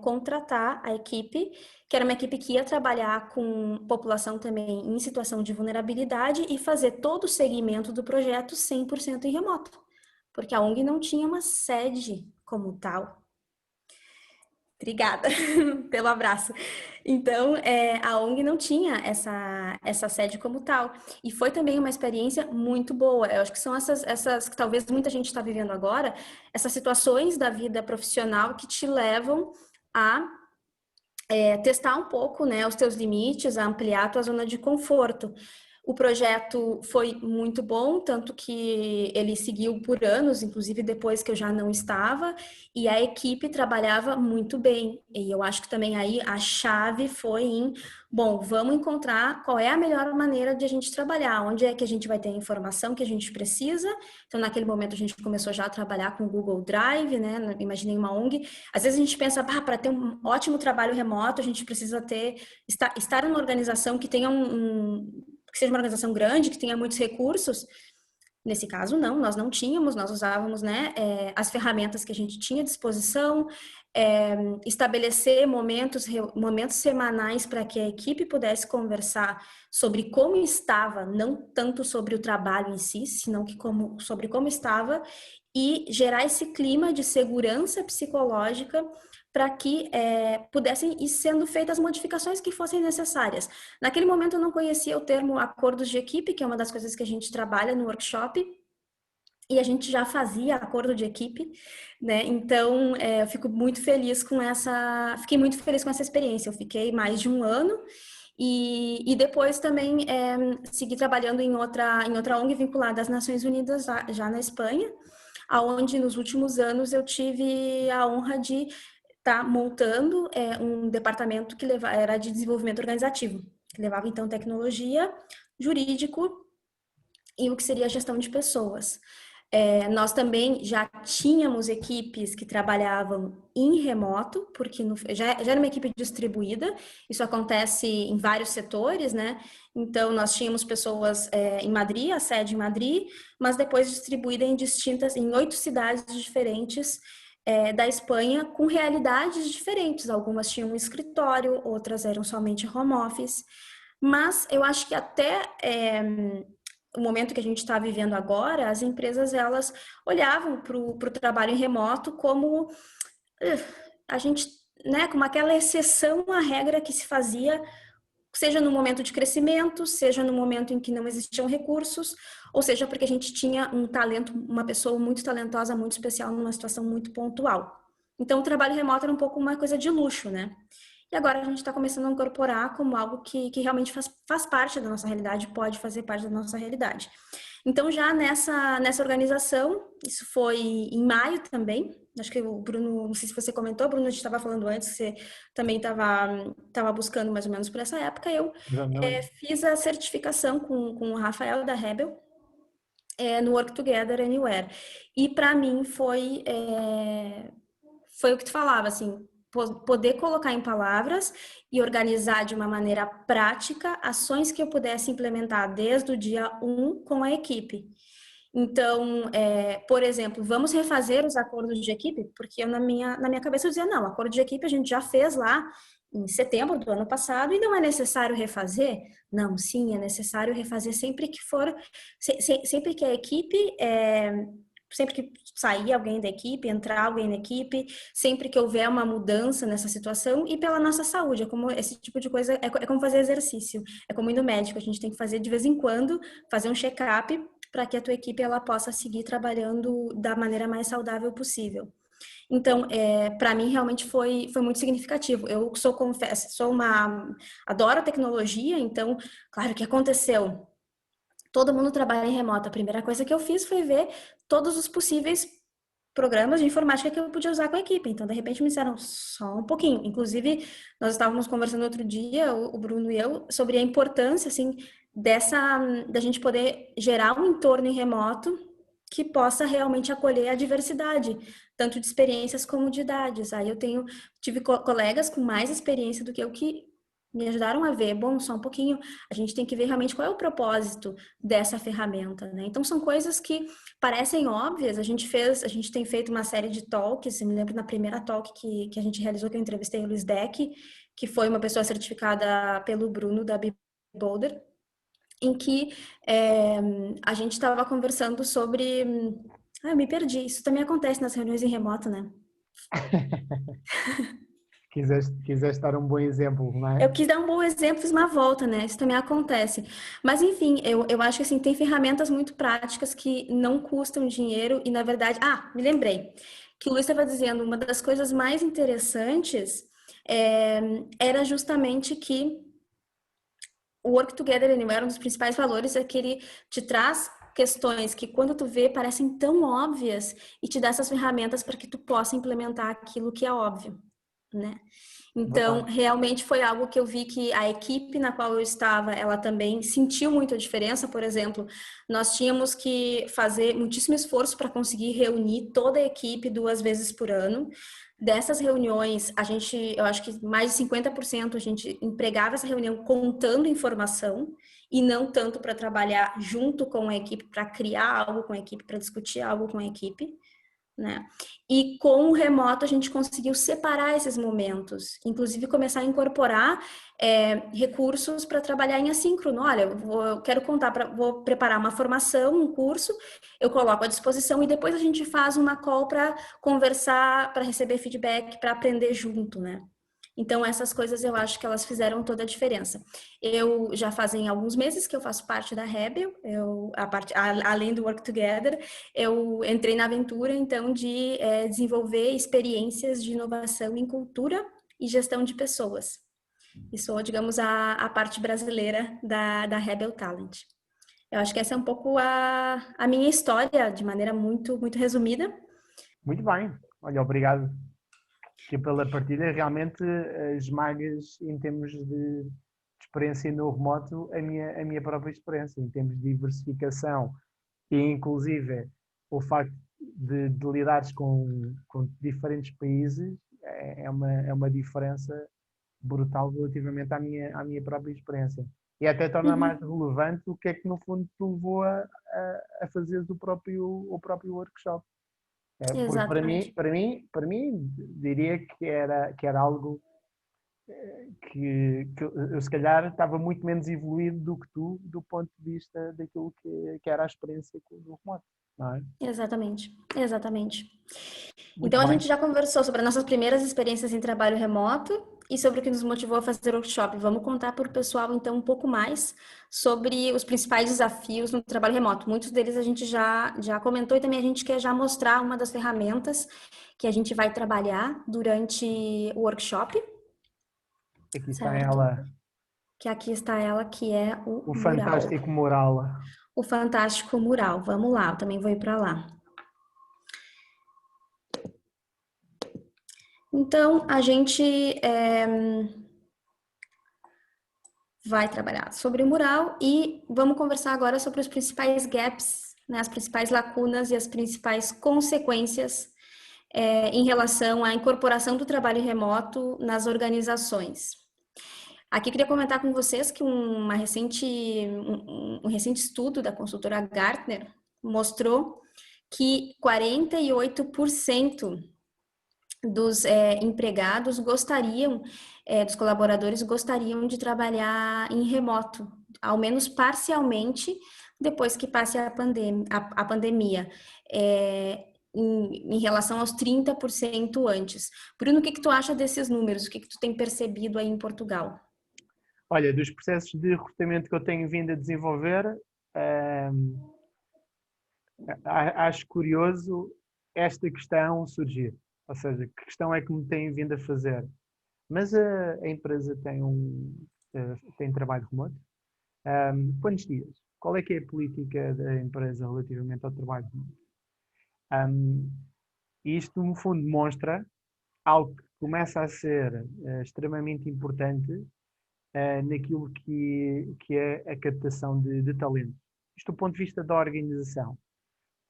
contratar a equipe, que era uma equipe que ia trabalhar com população também em situação de vulnerabilidade e fazer todo o segmento do projeto 100% em remoto, porque a ONG não tinha uma sede como tal. Obrigada pelo abraço. Então, a ONG não tinha essa sede como tal. E foi também uma experiência muito boa. Eu acho que são essas que talvez muita gente está vivendo agora, essas situações da vida profissional que te levam a testar um pouco, né, os teus limites, a ampliar a tua zona de conforto. O projeto foi muito bom, tanto que ele seguiu por anos, inclusive depois que eu já não estava, e a equipe trabalhava muito bem. E eu acho que também aí a chave foi bom, vamos encontrar qual é a melhor maneira de a gente trabalhar, onde é que a gente vai ter a informação que a gente precisa. Então, naquele momento, a gente começou já a trabalhar com o Google Drive, né? Imaginei uma ONG. Às vezes a gente pensa, para ter um ótimo trabalho remoto, a gente precisa estar numa organização que tenha que seja uma organização grande, que tenha muitos recursos. Nesse caso, não, nós não tínhamos, nós usávamos, né, as ferramentas que a gente tinha à disposição, estabelecer momentos semanais para que a equipe pudesse conversar sobre como estava, não tanto sobre o trabalho em si, senão sobre como estava, e gerar esse clima de segurança psicológica para que pudessem ir sendo feitas as modificações que fossem necessárias. Naquele momento eu não conhecia o termo acordos de equipe, que é uma das coisas que a gente trabalha no workshop, e a gente já fazia acordo de equipe, né? Então, eu fiquei muito feliz com essa experiência. Eu fiquei mais de um ano e depois também segui trabalhando em outra ONG vinculada às Nações Unidas, já na Espanha, aonde nos últimos anos eu tive a honra de estar montando um departamento que era de desenvolvimento organizativo, que levava então tecnologia, jurídico e o que seria a gestão de pessoas. Nós também já tínhamos equipes que trabalhavam em remoto, porque já era uma equipe distribuída, isso acontece em vários setores, né? Então, nós tínhamos pessoas em Madrid, a sede em Madrid, mas depois distribuída em 8 cidades diferentes da Espanha, com realidades diferentes. Algumas tinham um escritório, outras eram somente home office, mas eu acho que até o momento que a gente está vivendo agora, as empresas elas olhavam para o trabalho em remoto como a gente, né, como aquela exceção à regra que se fazia, seja no momento de crescimento, seja no momento em que não existiam recursos, ou seja porque a gente tinha um talento, uma pessoa muito talentosa, muito especial, numa situação muito pontual. Então, o trabalho remoto era um pouco uma coisa de luxo, né? E agora a gente está começando a incorporar como algo que realmente faz parte da nossa realidade, pode fazer parte da nossa realidade. Então, já nessa organização, isso foi em maio também, acho que o Bruno, não sei se você comentou, Bruno, a gente estava falando antes, que você também estava buscando mais ou menos por essa época, eu fiz a certificação com o Rafael da Rebel, no Work Together Anywhere. E para mim foi o que tu falava, assim, poder colocar em palavras e organizar de uma maneira prática ações que eu pudesse implementar desde o dia 1 com a equipe. Então, por exemplo, vamos refazer os acordos de equipe, porque na minha cabeça eu dizia, não, acordo de equipe a gente já fez lá em setembro do ano passado e não é necessário refazer? Não, sim, é necessário refazer sempre que for, sempre que a equipe sempre que sair alguém da equipe, entrar alguém na equipe, sempre que houver uma mudança nessa situação e pela nossa saúde. É como esse tipo de coisa, é como fazer exercício, é como ir no médico, a gente tem que fazer de vez em quando, fazer um check-up para que a tua equipe ela possa seguir trabalhando da maneira mais saudável possível. Então, para mim realmente foi muito significativo. Eu adoro tecnologia, então, claro que aconteceu. Todo mundo trabalha em remoto. A primeira coisa que eu fiz foi ver todos os possíveis programas de informática que eu podia usar com a equipe. Então, de repente, me disseram só um pouquinho. Inclusive, nós estávamos conversando outro dia, o Bruno e eu, sobre a importância, assim, da gente poder gerar um entorno em remoto que possa realmente acolher a diversidade, tanto de experiências como de idades. Aí tive colegas com mais experiência do que eu que me ajudaram a ver, bom, só um pouquinho, a gente tem que ver realmente qual é o propósito dessa ferramenta, né? Então, são coisas que parecem óbvias, a gente tem feito uma série de talks, eu me lembro na primeira talk que a gente realizou, que eu entrevistei o Luiz Deck, que foi uma pessoa certificada pelo Bruno, da Boulder, em que a gente estava conversando sobre... eu me perdi, isso também acontece nas reuniões em remoto, né? Quiseste dar um bom exemplo, não é? Eu quis dar um bom exemplo, fiz uma volta, né? Isso também acontece. Mas, enfim, eu acho que, assim, tem ferramentas muito práticas que não custam dinheiro e, na verdade... me lembrei. Que o Luiz estava dizendo, uma das coisas mais interessantes era justamente que o Work Together Anywhere, um dos principais valores é que ele te traz questões que, quando tu vê, parecem tão óbvias e te dá essas ferramentas para que tu possa implementar aquilo que é óbvio, né? Então, realmente foi algo que eu vi que a equipe na qual eu estava, ela também sentiu muito a diferença. Por exemplo, nós tínhamos que fazer muitíssimo esforço para conseguir reunir toda a equipe 2 vezes por ano. Dessas reuniões, eu acho que mais de 50% a gente empregava essa reunião contando informação e não tanto para trabalhar junto com a equipe, para criar algo com a equipe, para discutir algo com a equipe, né? E com o remoto a gente conseguiu separar esses momentos, inclusive começar a incorporar recursos para trabalhar em assíncrono. Olha, eu quero vou preparar uma formação, um curso, eu coloco à disposição e depois a gente faz uma call para conversar, para receber feedback, para aprender junto, né? Então, essas coisas eu acho que elas fizeram toda a diferença. Eu já fazem alguns meses que eu faço parte da Rebel, além do Work Together, eu entrei na aventura, então, de desenvolver experiências de inovação em cultura e gestão de pessoas. E sou, digamos, a parte brasileira da Rebel Talent. Eu acho que essa é um pouco a minha história, de maneira muito, muito resumida. Muito bem. Olha, obrigado pela partilha. Realmente esmagas em termos de experiência no remoto a minha própria experiência, em termos de diversificação e inclusive o facto de lidares com diferentes países é uma diferença brutal relativamente à minha própria experiência. E até torna mais relevante o que é que no fundo te levou a fazer o próprio workshop. Porque Exatamente. para mim diria que era algo que eu se calhar estava muito menos evoluído do que tu, do ponto de vista daquilo que era a experiência do remoto, não é? Exatamente, exatamente. Muito Então, a bem. gente já conversou sobre as nossas primeiras experiências em trabalho remoto e sobre o que nos motivou a fazer o workshop. Vamos contar para o pessoal, então, um pouco mais sobre os principais desafios no trabalho remoto. Muitos deles a gente já comentou e também a gente quer já mostrar uma das ferramentas que a gente vai trabalhar durante o workshop, Aqui está certo? ela, Que aqui está ela, que é o o mural. fantástico mural. O fantástico mural. Vamos lá, eu também vou ir para lá. Então, a gente vai trabalhar sobre o mural e vamos conversar agora sobre os principais gaps né, as principais lacunas e as principais consequências em relação à incorporação do trabalho remoto nas organizações. Aqui queria comentar com vocês que um recente estudo da consultora Gartner mostrou que 48% dos empregados gostariam, dos colaboradores gostariam de trabalhar em remoto, ao menos parcialmente, depois que passe a pandemia, em relação aos 30% antes. Bruno, o que tu acha desses números? O que tu tem percebido aí em Portugal? Olha, dos processos de recrutamento que eu tenho vindo a desenvolver, acho curioso esta questão surgir. Ou seja, que questão é que me têm vindo a fazer? Mas a empresa tem trabalho remoto? Quantos dias? Qual é que é a política da empresa relativamente ao trabalho remoto? E isto, no fundo, demonstra algo que começa a ser extremamente importante naquilo que é a captação de talento. Isto do ponto de vista da organização.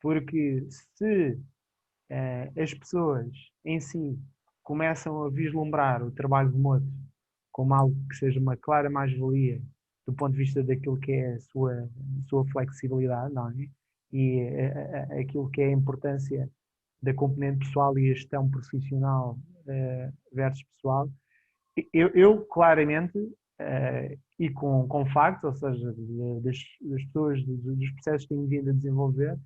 Porque se as pessoas em si começam a vislumbrar o trabalho remoto como algo que seja uma clara mais-valia do ponto de vista daquilo que é a sua flexibilidade, não é? E aquilo que é a importância da componente pessoal e a gestão profissional versus pessoal, eu claramente, e com factos, ou seja, das pessoas, dos processos que têm vindo a desenvolver,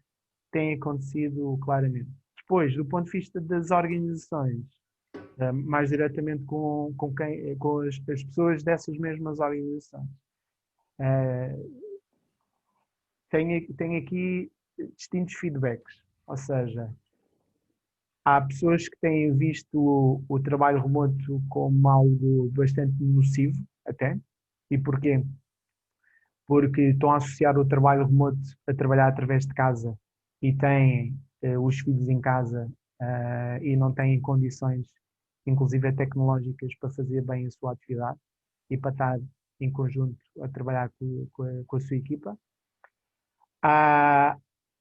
tem acontecido claramente. Depois, do ponto de vista das organizações, mais diretamente com as pessoas dessas mesmas organizações, tem aqui distintos feedbacks. Ou seja, há pessoas que têm visto o trabalho remoto como algo bastante nocivo, até. E porquê? Porque estão a associar o trabalho remoto a trabalhar através de casa e têm os filhos em casa e não têm condições, inclusive tecnológicas, para fazer bem a sua atividade e para estar em conjunto a trabalhar com a sua equipa. Há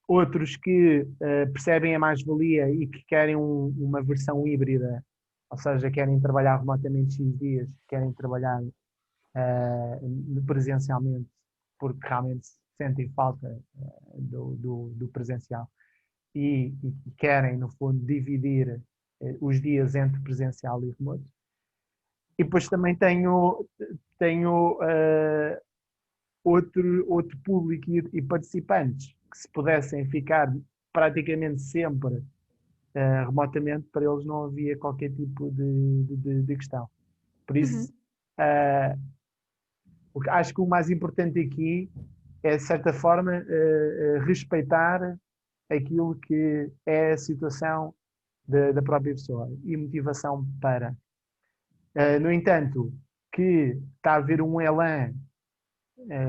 outros que percebem a mais-valia e que querem uma versão híbrida, ou seja, querem trabalhar remotamente X dias, querem trabalhar presencialmente, porque realmente sentem falta do presencial e querem, no fundo, dividir os dias entre presencial e remoto. E depois também tenho outro público e participantes que, se pudessem ficar praticamente sempre remotamente, para eles não havia qualquer tipo de questão. Por isso, acho que o mais importante aqui é, de certa forma, respeitar aquilo que é a situação da própria pessoa e motivação para. No entanto, que está a haver um elan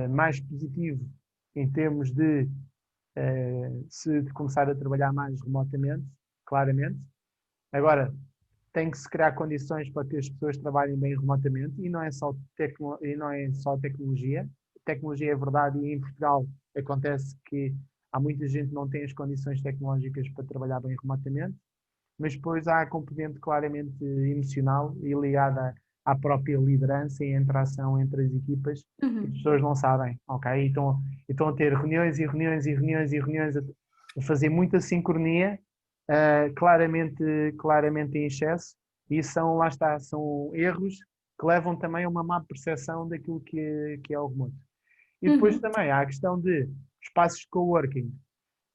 mais positivo em termos de começar a trabalhar mais remotamente, claramente. Agora, tem que se criar condições para que as pessoas trabalhem bem remotamente e não é só tecnologia. Tecnologia é verdade e em Portugal acontece que há muita gente que não tem as condições tecnológicas para trabalhar bem remotamente, mas depois há a componente claramente emocional e ligada à própria liderança e a interação entre as equipas, que as pessoas não sabem, ok? Então a ter reuniões e reuniões e reuniões e reuniões, a fazer muita sincronia, claramente em excesso, e lá está, são erros que levam também a uma má percepção daquilo que é o remoto. E depois também há a questão de espaços de coworking,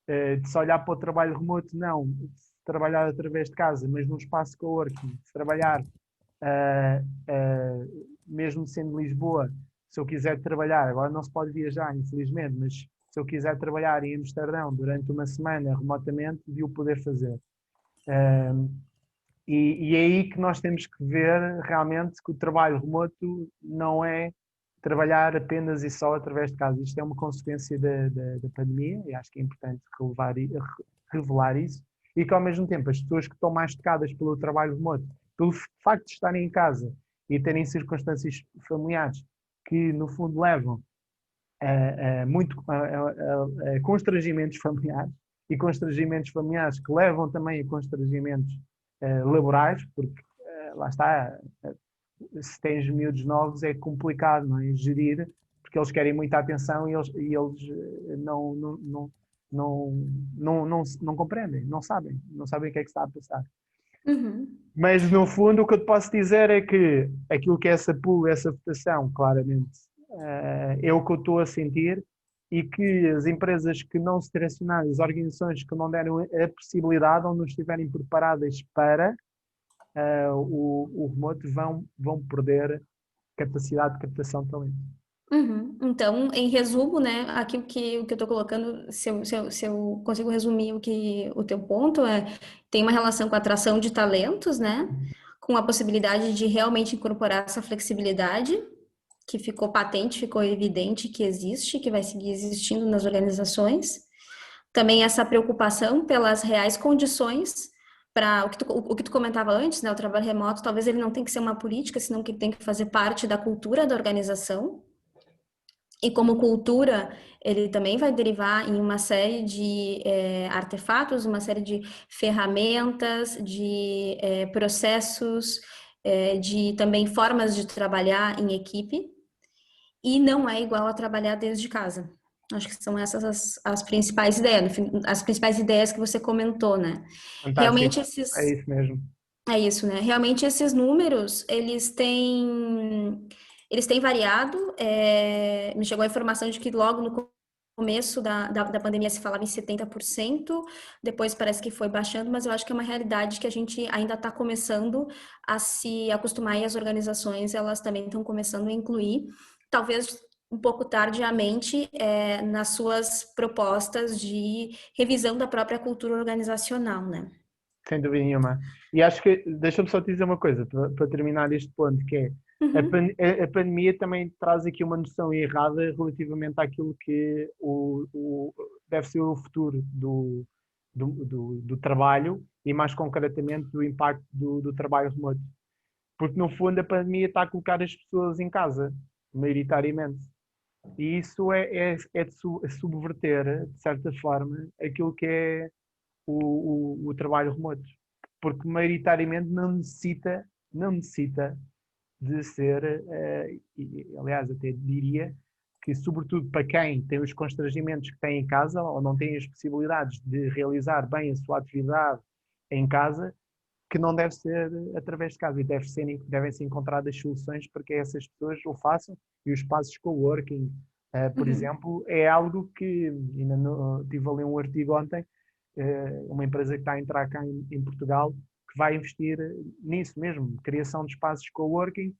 de se olhar para o trabalho remoto, não de trabalhar através de casa, mas num espaço de coworking, de trabalhar mesmo sendo Lisboa, se eu quiser trabalhar, agora não se pode viajar, infelizmente, mas se eu quiser trabalhar em Amsterdão durante uma semana remotamente, de o poder fazer. E é aí que nós temos que ver realmente que o trabalho remoto não é trabalhar apenas e só através de casa. Isto é uma consequência da pandemia e acho que é importante revelar isso, e que ao mesmo tempo as pessoas que estão mais tocadas pelo trabalho remoto, pelo facto de estarem em casa e terem circunstâncias familiares que no fundo levam constrangimentos familiares e constrangimentos familiares que levam também a constrangimentos laborais, porque lá está, se tens miúdos novos é complicado, não é? Gerir, porque eles querem muita atenção e eles não compreendem, não sabem o que é que está a passar. Uhum. Mas no fundo o que eu te posso dizer é que aquilo que é essa pool, essa votação, claramente, é o que eu estou a sentir, e que as empresas que não se direcionarem, as organizações que não deram a possibilidade ou não estiverem preparadas para o remoto vão perder capacidade de captação de talento. Uhum. Então, em resumo, né, aqui o que eu estou colocando, se eu consigo resumir o teu ponto, tem uma relação com a atração de talentos, né, com a possibilidade de realmente incorporar essa flexibilidade, que ficou patente, ficou evidente que existe, que vai seguir existindo nas organizações. Também essa preocupação pelas reais condições para o que tu comentava antes, né, o trabalho remoto, talvez ele não tenha que ser uma política, senão que tem que fazer parte da cultura da organização. E como cultura, ele também vai derivar em uma série de artefatos, uma série de ferramentas, de processos, de também formas de trabalhar em equipe, e não é igual a trabalhar desde casa. Acho que são essas as principais ideias, as principais ideias que você comentou, né? Fantástico, Realmente é isso mesmo. é isso, né? Realmente esses números, eles têm variado. Me chegou a informação de que logo no começo da pandemia se falava em 70%, depois parece que foi baixando, mas eu acho que é uma realidade que a gente ainda está começando a se acostumar, e as organizações, elas também estão começando a incluir, talvez um pouco tardiamente, nas suas propostas de revisão da própria cultura organizacional, né? Sem dúvida nenhuma. E acho que, deixa-me só te dizer uma coisa, para terminar este ponto, que é, Uhum. a pandemia também traz aqui uma noção errada relativamente àquilo que deve ser o futuro do trabalho, e mais concretamente do impacto do trabalho remoto. Porque no fundo a pandemia está a colocar as pessoas em casa, maioritariamente. E isso é de subverter, de certa forma, aquilo que é o trabalho remoto, porque maioritariamente não necessita de ser, e, aliás, até diria que, sobretudo para quem tem os constrangimentos que tem em casa ou não tem as possibilidades de realizar bem a sua atividade em casa, que não deve ser através de casa, e devem ser encontradas soluções para que essas pessoas o façam. E os espaços coworking, por Uhum. exemplo, é algo que ainda tive ali um artigo ontem, uma empresa que está a entrar cá em Portugal, que vai investir nisso mesmo, criação de espaços coworking,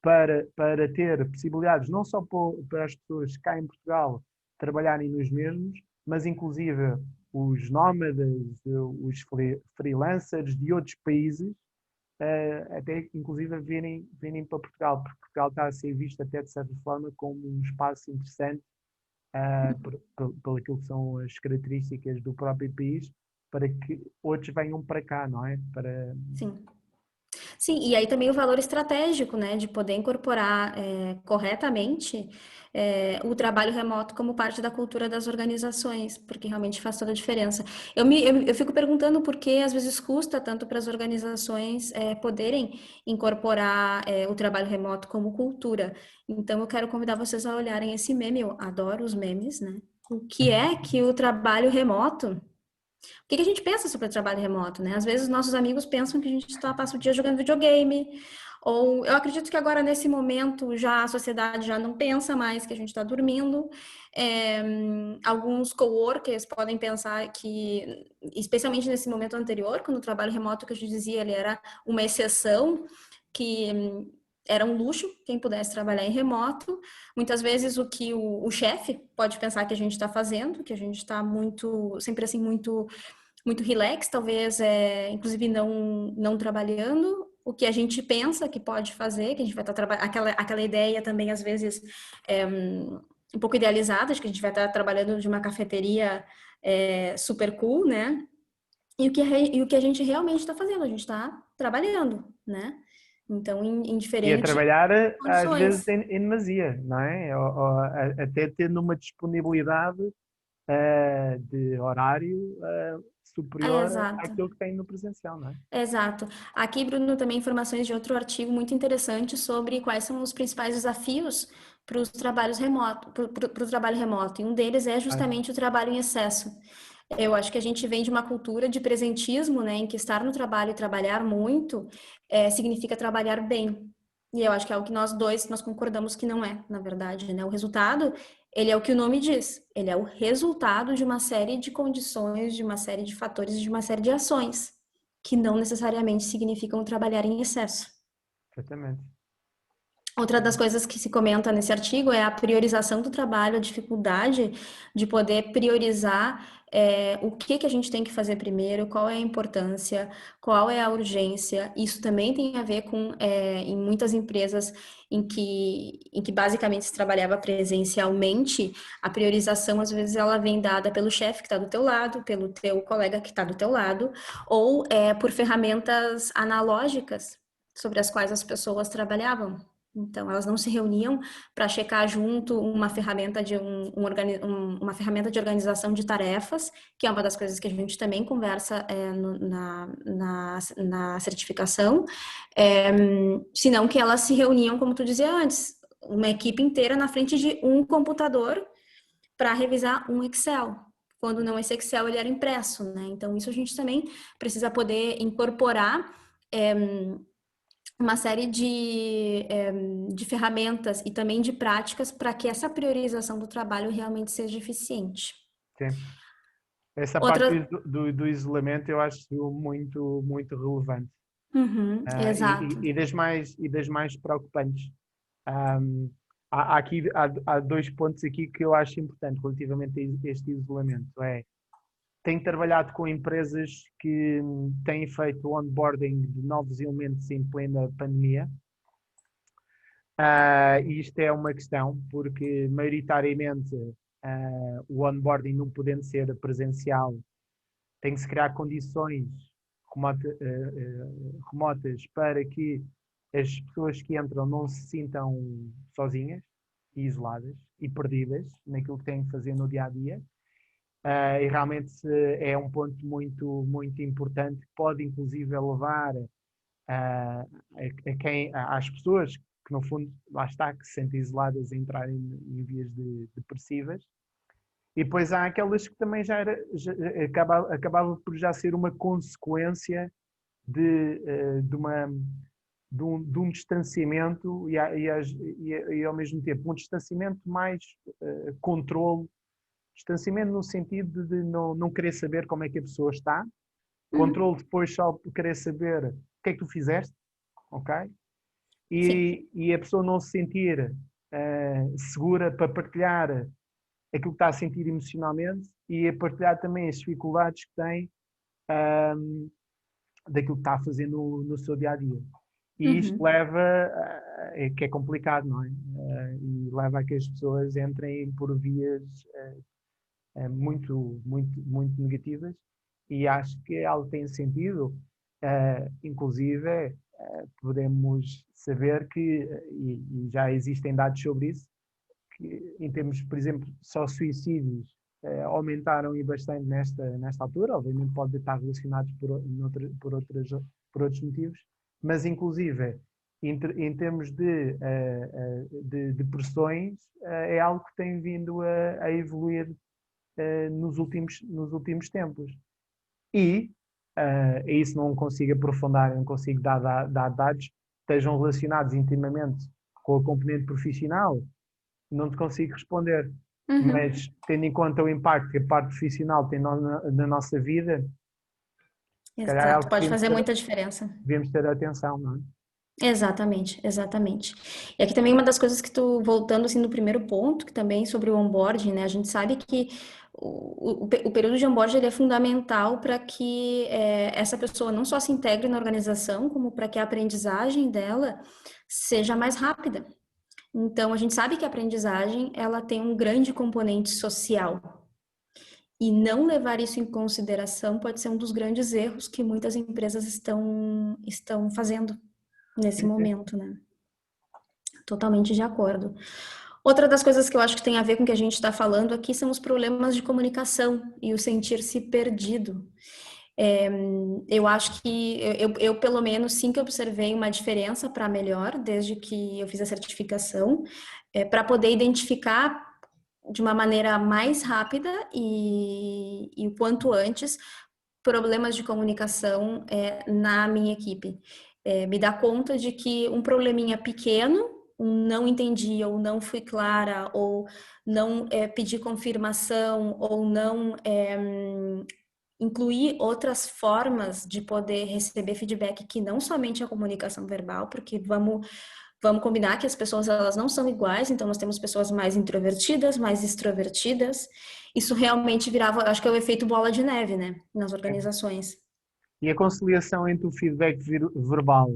para ter possibilidades não só para as pessoas cá em Portugal trabalharem nos mesmos, mas inclusive os nómadas, os freelancers de outros países, até inclusive virem para Portugal, porque Portugal está a ser visto até de certa forma como um espaço interessante, por aquilo que são as características do próprio país, para que outros venham para cá, não é? Sim. Sim, e aí também o valor estratégico, né, de poder incorporar corretamente o trabalho remoto como parte da cultura das organizações, porque realmente faz toda a diferença. Eu fico perguntando por que às vezes custa tanto para as organizações poderem incorporar o trabalho remoto como cultura. Então eu quero convidar vocês a olharem esse meme, eu adoro os memes, né? O que é que o trabalho remoto, o que a gente pensa sobre o trabalho remoto, né? Às vezes nossos amigos pensam que a gente passa o dia jogando videogame, ou eu acredito que agora nesse momento já a sociedade já não pensa mais que a gente está dormindo. Alguns coworkers podem pensar que, especialmente nesse momento anterior, quando o trabalho remoto, que a gente dizia, ele era uma exceção, que era um luxo quem pudesse trabalhar em remoto. Muitas vezes o que o chefe pode pensar que a gente está fazendo, que a gente está muito, sempre assim, muito relax, talvez, inclusive não trabalhando, o que a gente pensa que pode fazer, que a gente vai estar trabalhando, aquela ideia também, às vezes, um pouco idealizada, de que a gente vai estar trabalhando de uma cafeteria super cool, né? E o que a gente realmente está fazendo, a gente está trabalhando, né? Então, em E a diferentes trabalhar às vezes condições. em demasia, não é? Até tendo uma disponibilidade de horário É, superior exato. àquilo que tem no presencial, não é? Exato. Aqui, Bruno, também informações de outro artigo muito interessante sobre quais são os principais desafios para os trabalhos remotos, para o trabalho remoto. E um deles é Ah, justamente o trabalho em excesso. Eu acho que a gente vem de uma cultura de presentismo, né, em que estar no trabalho e trabalhar muito significa trabalhar bem. E eu acho que é algo que nós dois nós concordamos que não é, na verdade, né? O resultado, ele é o que o nome diz. Ele é o resultado de uma série de condições, de uma série de fatores, de uma série de ações que não necessariamente significam trabalhar em excesso. exatamente. Outra das coisas que se comenta nesse artigo é a priorização do trabalho, a dificuldade de poder priorizar o que a gente tem que fazer primeiro, qual é a importância, qual é a urgência. Isso também tem a ver com, em muitas empresas em que basicamente se trabalhava presencialmente, a priorização às vezes ela vem dada pelo chefe que está do teu lado, pelo teu colega que está do teu lado, ou por ferramentas analógicas sobre as quais as pessoas trabalhavam. Então, elas não se reuniam para checar junto uma ferramenta uma ferramenta de organização de tarefas, que é uma das coisas que a gente também conversa na certificação, senão que elas se reuniam, como tu dizia antes, uma equipe inteira na frente de um computador para revisar um Excel. Quando não, esse Excel ele era impresso, né? Então, isso a gente também precisa poder incorporar uma série de ferramentas e também de práticas para que essa priorização do trabalho realmente seja eficiente. Sim. Essa parte Outra. do isolamento eu acho muito, muito relevante. Uhum, exato. E das mais preocupantes. Um, há dois pontos aqui que eu acho importante relativamente a este isolamento. Tenho trabalhado com empresas que têm feito o onboarding de novos elementos em plena pandemia. E isto é uma questão, porque maioritariamente o onboarding não podendo ser presencial, tem que se criar condições remotas para que as pessoas que entram não se sintam sozinhas e isoladas e perdidas naquilo que têm que fazer no dia a dia. E realmente é um ponto muito, muito importante que pode inclusive levar às pessoas que no fundo, lá está, que se sentem isoladas a entrarem em vias depressivas. E depois há aquelas que também acabava por já ser uma consequência de um distanciamento e ao mesmo tempo um distanciamento mais controle, distanciamento no sentido de não querer saber como é que a pessoa está, controle depois só por querer saber o que é que tu fizeste, ok? Sim. E a pessoa não se sentir segura para partilhar aquilo que está a sentir emocionalmente e a partilhar também as dificuldades que tem daquilo que está a fazer no seu dia a dia. E isto Uhum. leva, que é complicado, não é? E leva a que as pessoas entrem por vias muito, muito, muito negativas. E acho que ela tem sentido, inclusive, podemos saber que, e já existem dados sobre isso, que em termos, por exemplo, só suicídios aumentaram e bastante nesta altura, obviamente pode estar relacionados por outros motivos, mas inclusive em termos de depressões é algo que tem vindo a evoluir nos últimos tempos. E isso não consigo aprofundar, não consigo dar dados que estejam relacionados intimamente com a componente profissional, não te consigo responder. Uhum. Mas tendo em conta o impacto que a parte profissional tem na nossa vida, se calhar é Exato, algo que pode fazer muita diferença. devemos ter atenção, não é? Exatamente, exatamente. E aqui também uma das coisas que tu, voltando assim no primeiro ponto, que também sobre o onboarding, né? A gente sabe que o período de onboarding ele é fundamental para que essa pessoa não só se integre na organização, como para que a aprendizagem dela seja mais rápida. Então, a gente sabe que a aprendizagem ela tem um grande componente social. E não levar isso em consideração pode ser um dos grandes erros que muitas empresas estão fazendo. nesse Sim, sim. momento, né? Totalmente de acordo. Outra das coisas que eu acho que tem a ver com o que a gente está falando aqui são os problemas de comunicação e o sentir-se perdido. É, eu acho que eu, pelo menos, sim que observei uma diferença para melhor desde que eu fiz a certificação, para poder identificar de uma maneira mais rápida e o quanto antes problemas de comunicação na minha equipe. Me dá conta de que um probleminha pequeno, um não entendi, ou não fui clara, ou não pedi confirmação, ou não incluir outras formas de poder receber feedback que não somente a comunicação verbal, porque vamos combinar que as pessoas elas não são iguais, então nós temos pessoas mais introvertidas, mais extrovertidas. Isso realmente virava, acho que é o efeito bola de neve, né, nas organizações. E a conciliação entre o feedback verbal,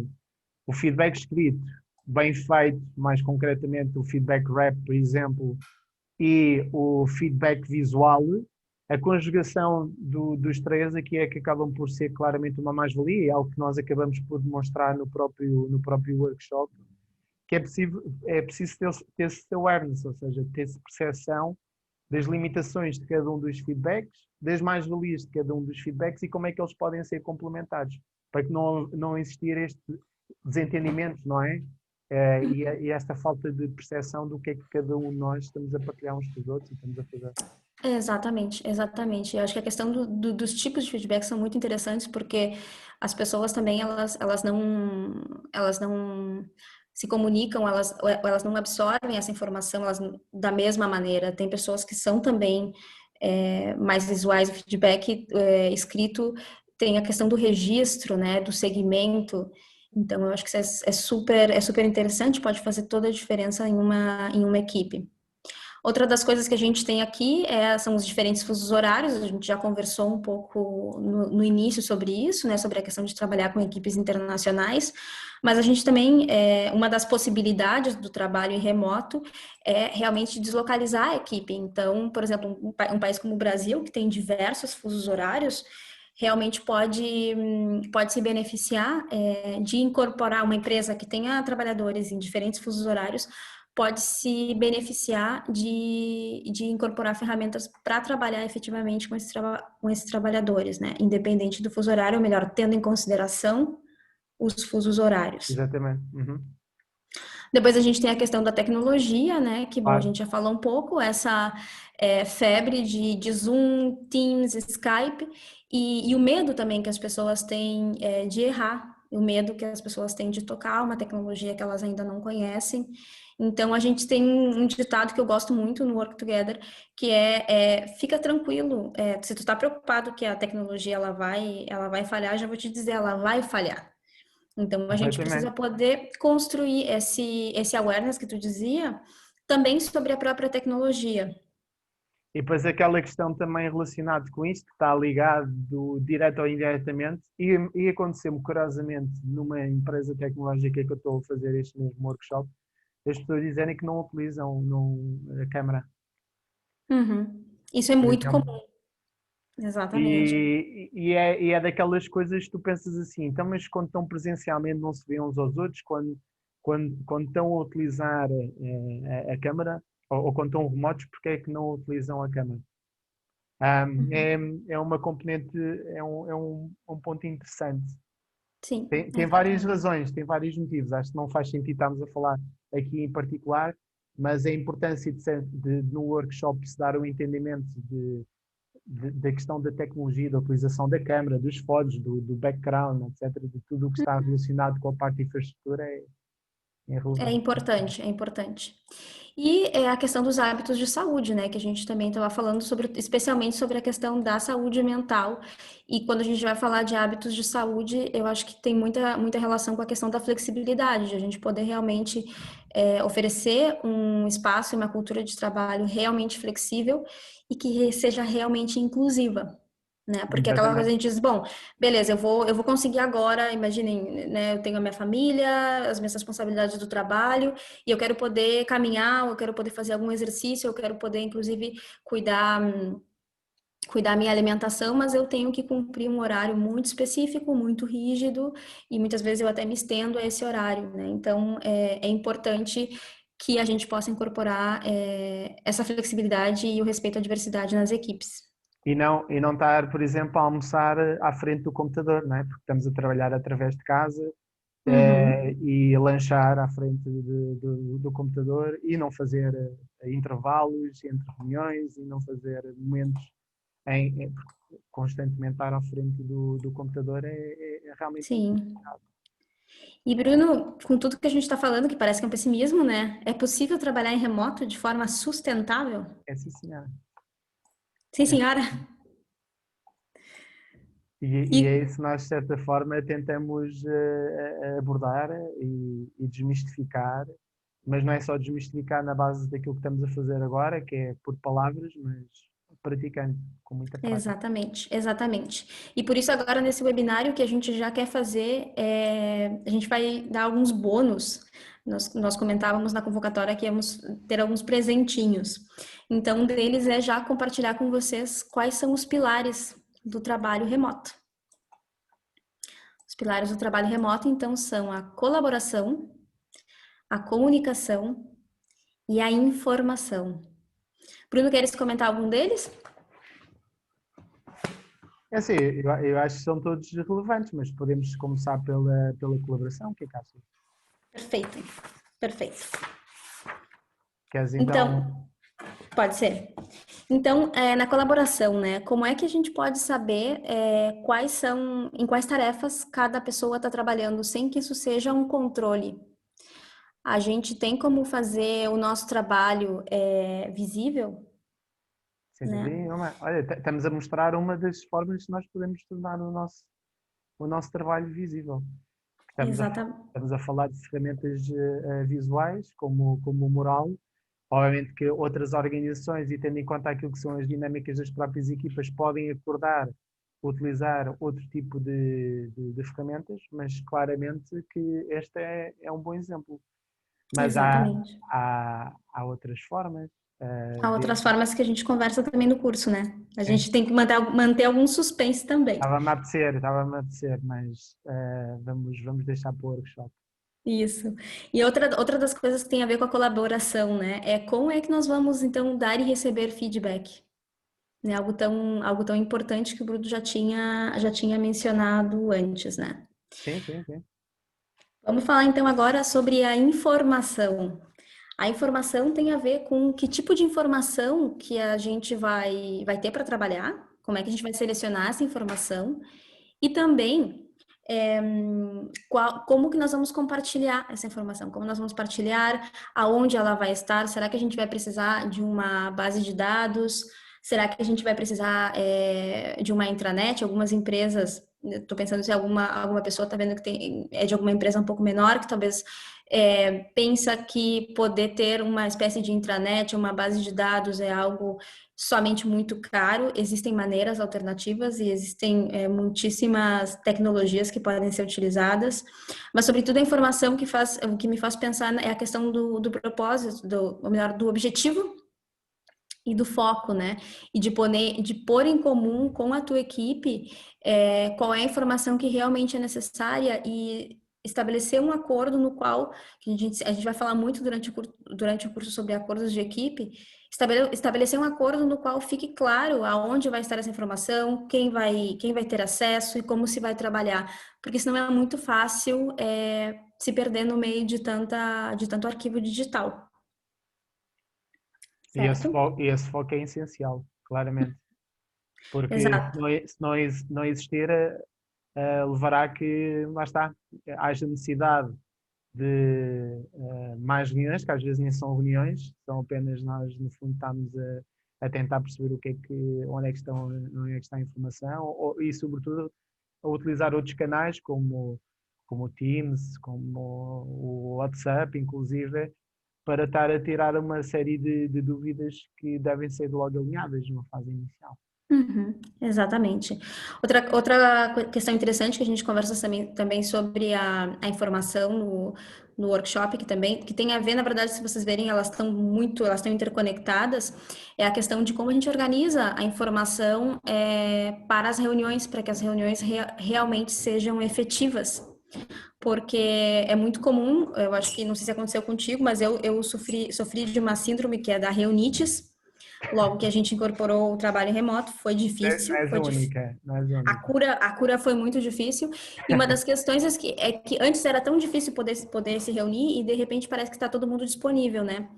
o feedback escrito, bem feito, mais concretamente o feedback rap, por exemplo, e o feedback visual, a conjugação dos três aqui é que acabam por ser claramente uma mais-valia, é algo que nós acabamos por demonstrar no próprio workshop, que é preciso ter esse awareness, ou seja, ter-se percepção das limitações de cada um dos feedbacks, das mais-valias de cada um dos feedbacks e como é que eles podem ser complementados, para que não existir este desentendimento, não é? E esta falta de percepção do que é que cada um de nós estamos a partilhar uns com os outros e estamos a fazer. Exatamente, exatamente. Eu acho que a questão dos tipos de feedback são muito interessantes porque as pessoas também elas não se comunicam, elas não absorvem essa informação da mesma maneira. Tem pessoas que são também mais visuais, o feedback escrito tem a questão do registro, né, do segmento. Então, eu acho que isso é super interessante, pode fazer toda a diferença em uma equipe. Outra das coisas que a gente tem aqui são os diferentes fusos horários. A gente já conversou um pouco no início sobre isso, né? Sobre a questão de trabalhar com equipes internacionais. Mas a gente também, uma das possibilidades do trabalho em remoto é realmente deslocalizar a equipe. Então, por exemplo, um país como o Brasil, que tem diversos fusos horários, realmente pode se beneficiar de incorporar uma empresa que tenha trabalhadores em diferentes fusos horários pode se beneficiar de incorporar ferramentas para trabalhar efetivamente com esses trabalhadores, né? Independente do fuso horário, ou melhor, tendo em consideração os fusos horários. Exatamente. Uhum. Depois a gente tem a questão da tecnologia, né? Que bom, a Claro. gente já falou um pouco, essa febre de Zoom, Teams, Skype, e o medo também que as pessoas têm de errar, o medo que as pessoas têm de tocar uma tecnologia que elas ainda não conhecem. Então a gente tem um ditado que eu gosto muito no Work Together, que fica tranquilo, se tu está preocupado que a tecnologia ela vai falhar, já vou te dizer, ela vai falhar. Então, a gente precisa Completamente. poder construir esse awareness que tu dizia, também sobre a própria tecnologia. E depois aquela questão também relacionada com isto, que está ligado direto ou indiretamente, e aconteceu-me curiosamente numa empresa tecnológica que eu estou a fazer este mesmo workshop, as pessoas dizerem que não utilizam a câmara, Uhum. Isso é por muito exemplo. comum, exatamente. E é daquelas coisas que tu pensas assim, então, mas quando estão presencialmente não se vêem uns aos outros, quando estão a utilizar a câmara, ou quando estão remotos, porque é que não utilizam a câmara? Uhum. É, é uma componente, é um ponto interessante. Sim, Tem várias exatamente. razões, tem vários motivos. Acho que não faz sentido estarmos a falar aqui em particular, mas a importância no workshop se dar o entendimento da questão da tecnologia, da utilização da câmara, dos fones, do background, etc., de tudo o que está relacionado com a parte de infraestrutura é É relevante. importante, é importante. E a questão dos hábitos de saúde, né? Que a gente também estava falando sobre, especialmente sobre a questão da saúde mental. E quando a gente vai falar de hábitos de saúde, eu acho que tem muita relação com a questão da flexibilidade, de a gente poder realmente oferecer um espaço e uma cultura de trabalho realmente flexível e que seja realmente inclusiva. Né? Porque aquela coisa a Exatamente. gente diz, bom, beleza, eu vou conseguir agora, imaginem, né? Eu tenho a minha família, as minhas responsabilidades do trabalho, e eu quero poder caminhar, eu quero poder fazer algum exercício, eu quero poder, inclusive, cuidar cuidar da minha alimentação, mas eu tenho que cumprir um horário muito específico, muito rígido, e muitas vezes eu até me estendo a esse horário, né? Então, é importante que a gente possa incorporar essa flexibilidade e o respeito à diversidade nas equipes. E não estar, por exemplo, a almoçar à frente do computador, não é? Porque estamos a trabalhar através de casa, Uhum. e lanchar à frente do computador e não fazer intervalos entre reuniões e não fazer momentos porque constantemente estar à frente do computador é realmente muito Sim. complicado. E Bruno, com tudo que a gente está falando, que parece que é um pessimismo, né? É possível trabalhar em remoto de forma sustentável? É sim, senhora. Sim, É. senhora. E é E isso que nós, de certa forma, tentamos abordar e desmistificar, mas não é só desmistificar na base daquilo que estamos a fazer agora, que é por palavras, mas praticando com muita prática. exatamente, exatamente. E por isso agora nesse webinário que a gente já quer fazer, a gente vai dar alguns bônus. Nós comentávamos na convocatória que íamos ter alguns presentinhos. Então, um deles é já compartilhar com vocês quais são os pilares do trabalho remoto. Os pilares do trabalho remoto, então, são a colaboração, a comunicação e a informação. Bruno, queres comentar algum deles? É assim, eu acho que são todos relevantes, mas podemos começar pela colaboração. O que é que achas? Perfeito, perfeito. Queres então. Então, pode ser. Então, na colaboração, né? Como é que a gente pode saber em quais tarefas cada pessoa está trabalhando sem que isso seja um controle? A gente tem como fazer o nosso trabalho visível, Sem dúvida né? nenhuma. Olha, estamos a mostrar uma das formas que nós podemos tornar o nosso trabalho visível. Estamos a, Exatamente. estamos a falar de ferramentas visuais, como o mural. Obviamente que outras organizações, e tendo em conta aquilo que são as dinâmicas das próprias equipas, podem acordar, utilizar outro tipo de ferramentas, mas claramente que este é um bom exemplo. Mas há, Exatamente. há, há outras formas. Há outras Desde, formas que a gente conversa também no curso, né? A sim, gente tem que manter algum suspense também. estava-me a apetecer, mas vamos deixar para o workshop. Isso. E outra das coisas que tem a ver com a colaboração, né? É como é que nós vamos, então, dar e receber feedback. Né? Algo tão importante que o Bruno já tinha mencionado antes, né? Sim, sim, sim. Vamos falar, então, agora sobre a informação. A informação tem a ver com que tipo de informação que a gente vai ter para trabalhar, como é que a gente vai selecionar essa informação e também como que nós vamos compartilhar essa informação, como nós vamos partilhar, aonde ela vai estar, será que a gente vai precisar de uma base de dados, será que a gente vai precisar de uma intranet, algumas empresas, estou pensando se alguma pessoa está vendo que é de alguma empresa um pouco menor, que talvez pensa que poder ter uma espécie de intranet, uma base de dados é algo somente muito caro, existem maneiras alternativas e existem muitíssimas tecnologias que podem ser utilizadas, mas sobretudo a informação que me faz pensar é a questão do propósito, ou melhor, do objetivo e do foco, né? E de pôr em comum com a tua equipe qual é a informação que realmente é necessária e estabelecer um acordo no qual a gente vai falar muito durante o curso sobre acordos de equipe, estabelecer um acordo no qual fique claro aonde vai estar essa informação, quem vai ter acesso e como se vai trabalhar, porque senão é muito fácil se perder no meio de tanto arquivo digital, E esse certo? foco, e esse foco é essencial, claramente. Porque se Exato. não, se não existir, levará a que, lá está, haja necessidade de mais reuniões, que às vezes nem são reuniões, são apenas nós, no fundo, estamos a tentar perceber onde é que está a informação, e, sobretudo, a utilizar outros canais, como o Teams, como o WhatsApp, inclusive, para estar a tirar uma série de dúvidas que devem ser logo alinhadas numa fase inicial. Exatamente. Outra questão interessante que a gente conversa também sobre a informação no workshop, que tem a ver, na verdade, se vocês verem, elas estão interconectadas, é a questão de como a gente organiza a informação para as reuniões, para que as reuniões realmente sejam efetivas. Porque é muito comum, eu acho que, não sei se aconteceu contigo, mas eu sofri de uma síndrome que é da reunites. Logo que a gente incorporou o trabalho remoto, foi Não difícil, és a única, não és a única. a cura foi muito difícil. E uma das questões é que antes era tão difícil poder se reunir e de repente parece que está todo mundo disponível, né?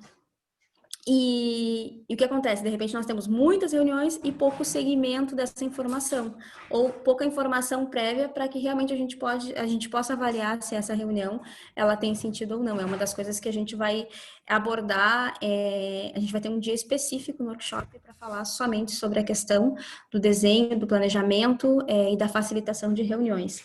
E o que acontece? De repente nós temos muitas reuniões e pouco segmento dessa informação, ou pouca informação prévia para que realmente a gente possa avaliar se essa reunião ela tem sentido ou não. É uma das coisas que a gente vai abordar, a gente vai ter um dia específico no workshop para falar somente sobre a questão do desenho, do planejamento e da facilitação de reuniões.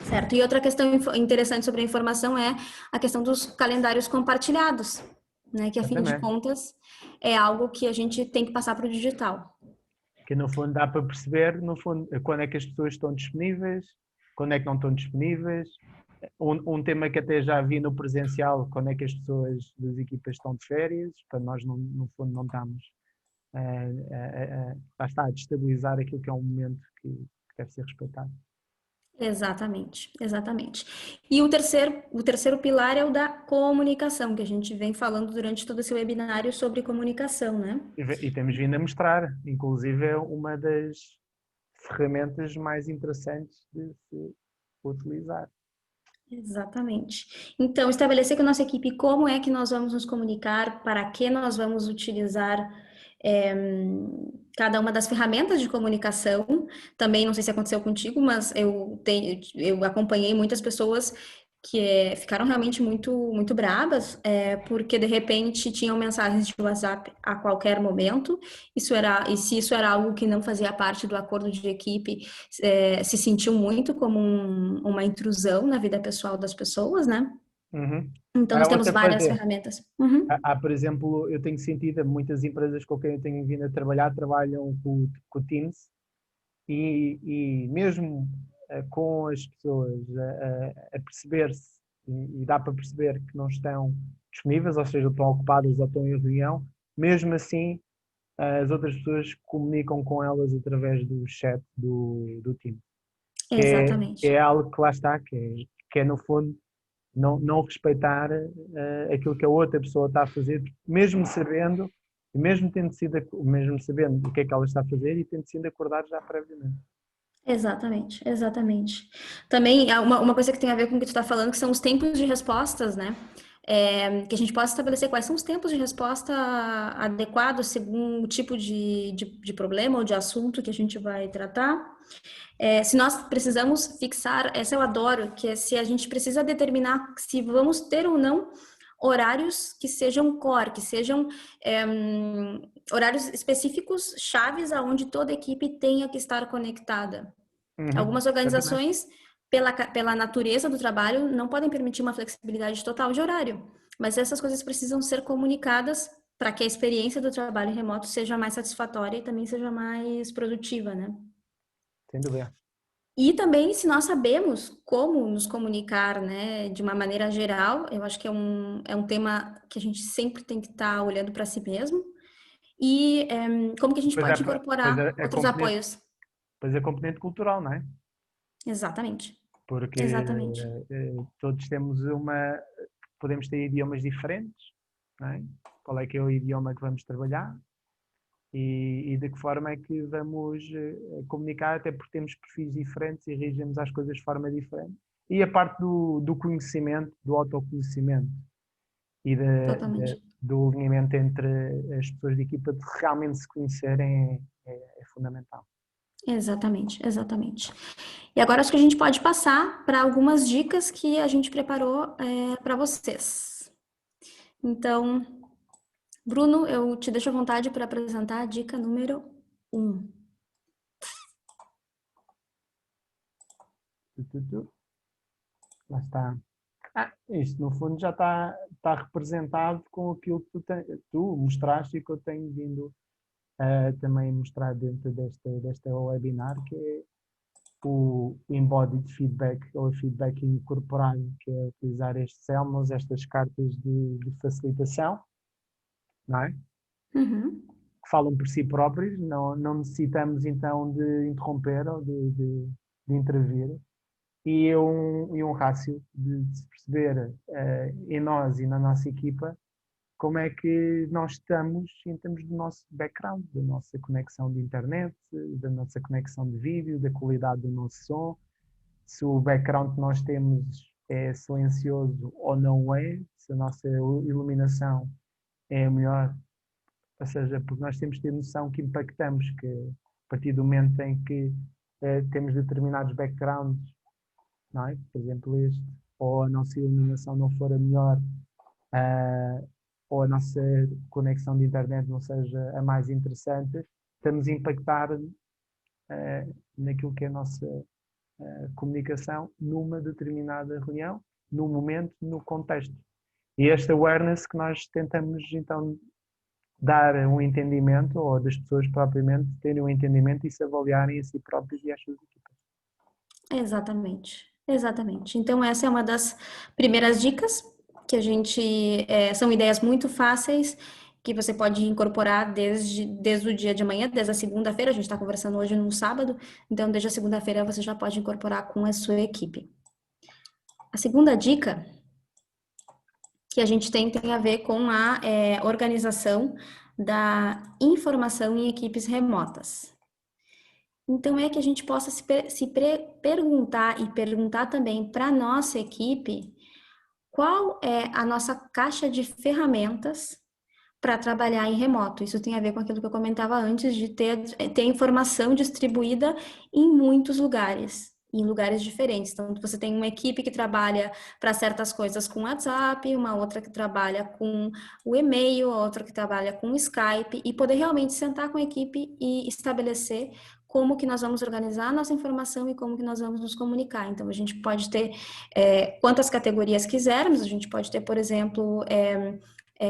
Certo. E outra questão interessante sobre a informação é a questão dos calendários compartilhados, né? Que, a fim de Exatamente. contas, é algo que a gente tem que passar para o digital. Que no fundo dá para perceber, no fundo, quando é que as pessoas estão disponíveis, quando é que não estão disponíveis. Um tema que até já vi no presencial, quando é que as pessoas das equipas estão de férias, para nós, no fundo, não estamos a destabilizar aquilo que é um momento que deve ser respeitado. Exatamente, exatamente. E o terceiro pilar é o da comunicação, que a gente vem falando durante todo esse webinário sobre comunicação, né? E temos vindo a mostrar, inclusive é uma das ferramentas mais interessantes de se utilizar. Exatamente. Então, estabelecer com a nossa equipe como é que nós vamos nos comunicar, para que nós vamos utilizar é, cada uma das ferramentas de comunicação. Também, não sei se aconteceu contigo, mas eu acompanhei muitas pessoas que ficaram realmente muito, muito bravas, porque de repente tinham mensagens de WhatsApp a qualquer momento. E se isso era algo que não fazia parte do acordo de equipe, se sentiu muito como uma intrusão na vida pessoal das pessoas, né? Uhum. Então, nós Há temos outra várias coisa, ferramentas. Uhum. por exemplo, eu tenho sentido muitas empresas com quem eu tenho vindo a trabalhar trabalham com o Teams e mesmo com as pessoas a perceber-se e dá para perceber que não estão disponíveis, ou seja, estão ocupadas ou estão em reunião, mesmo assim as outras pessoas comunicam com elas através do chat do Teams, que Exatamente. é algo que lá está, que é no fundo não respeitar aquilo que a outra pessoa está a fazer, mesmo sabendo, mesmo sabendo o que é que ela está a fazer e tendo sido acordado já previamente. Exatamente, exatamente. Também, uma coisa que tem a ver com o que tu está falando, que são os tempos de respostas, né? Que a gente possa estabelecer quais são os tempos de resposta adequados segundo o tipo de problema ou de assunto que a gente vai tratar. Se nós precisamos fixar, essa eu adoro, que é se a gente precisa determinar se vamos ter ou não horários que sejam core, que sejam horários específicos, chaves, aonde toda equipe tenha que estar conectada. Uhum, Algumas exatamente. organizações, pela natureza do trabalho, não podem permitir uma flexibilidade total de horário, mas essas coisas precisam ser comunicadas para que a experiência do trabalho remoto seja mais satisfatória e também seja mais produtiva, né? Sem dúvida. E também, se nós sabemos como nos comunicar, né, de uma maneira geral, eu acho que é um tema que a gente sempre tem que estar olhando para si mesmo. E como que a gente Pois é, pode incorporar outros apoios? pois é componente cultural, não é? Exatamente, Porque exatamente. todos temos podemos ter idiomas diferentes, não é? Qual é que é o idioma que vamos trabalhar e de que forma é que vamos comunicar, até porque temos perfis diferentes e reagimos às coisas de forma diferente. E a parte do conhecimento, do autoconhecimento e Totalmente. do alinhamento entre as pessoas de equipa de realmente se conhecerem é fundamental. Exatamente, exatamente. E agora acho que a gente pode passar para algumas dicas que a gente preparou para vocês. Então, Bruno, eu te deixo à vontade para apresentar a dica número 1. Lá está. Isto no fundo já está representado com aquilo que tu mostraste e que eu tenho vindo também mostrar dentro desta webinar, que é o embodied feedback, ou feedback incorporado, que é utilizar estes elmos, estas cartas de facilitação, não é? Uhum. Que falam por si próprios, não necessitamos então de interromper ou de intervir. E um rácio de se perceber em nós e na nossa equipa como é que nós estamos em termos do nosso background, da nossa conexão de internet, da nossa conexão de vídeo, da qualidade do nosso som, se o background que nós temos é silencioso ou não é, se a nossa iluminação é a melhor, ou seja, porque nós temos de ter noção que impactamos, que a partir do momento em que temos determinados backgrounds, não é? Por exemplo este, ou a nossa iluminação não for a melhor, uh, ou a nossa conexão de internet não seja a mais interessante, estamos a impactar naquilo que é a nossa comunicação numa determinada reunião, no momento, no contexto. E este awareness que nós tentamos então dar um entendimento, ou das pessoas propriamente terem um entendimento e se avaliarem a si próprios e às suas equipas. Exatamente, exatamente. Então, essa é uma das primeiras dicas que a gente. São ideias muito fáceis que você pode incorporar desde o dia de amanhã, desde a segunda-feira. A gente está conversando hoje num sábado, então, desde a segunda-feira você já pode incorporar com a sua equipe. A segunda dica que a gente tem a ver com a organização da informação em equipes remotas. Então, é que a gente possa perguntar e perguntar também para a nossa equipe qual é a nossa caixa de ferramentas para trabalhar em remoto. Isso tem a ver com aquilo que eu comentava antes, de ter informação distribuída em muitos lugares, em lugares diferentes. Então, você tem uma equipe que trabalha para certas coisas com WhatsApp, uma outra que trabalha com o e-mail, outra que trabalha com o Skype, e poder realmente sentar com a equipe e estabelecer como que nós vamos organizar a nossa informação e como que nós vamos nos comunicar. Então, a gente pode ter quantas categorias quisermos, a gente pode ter, por exemplo,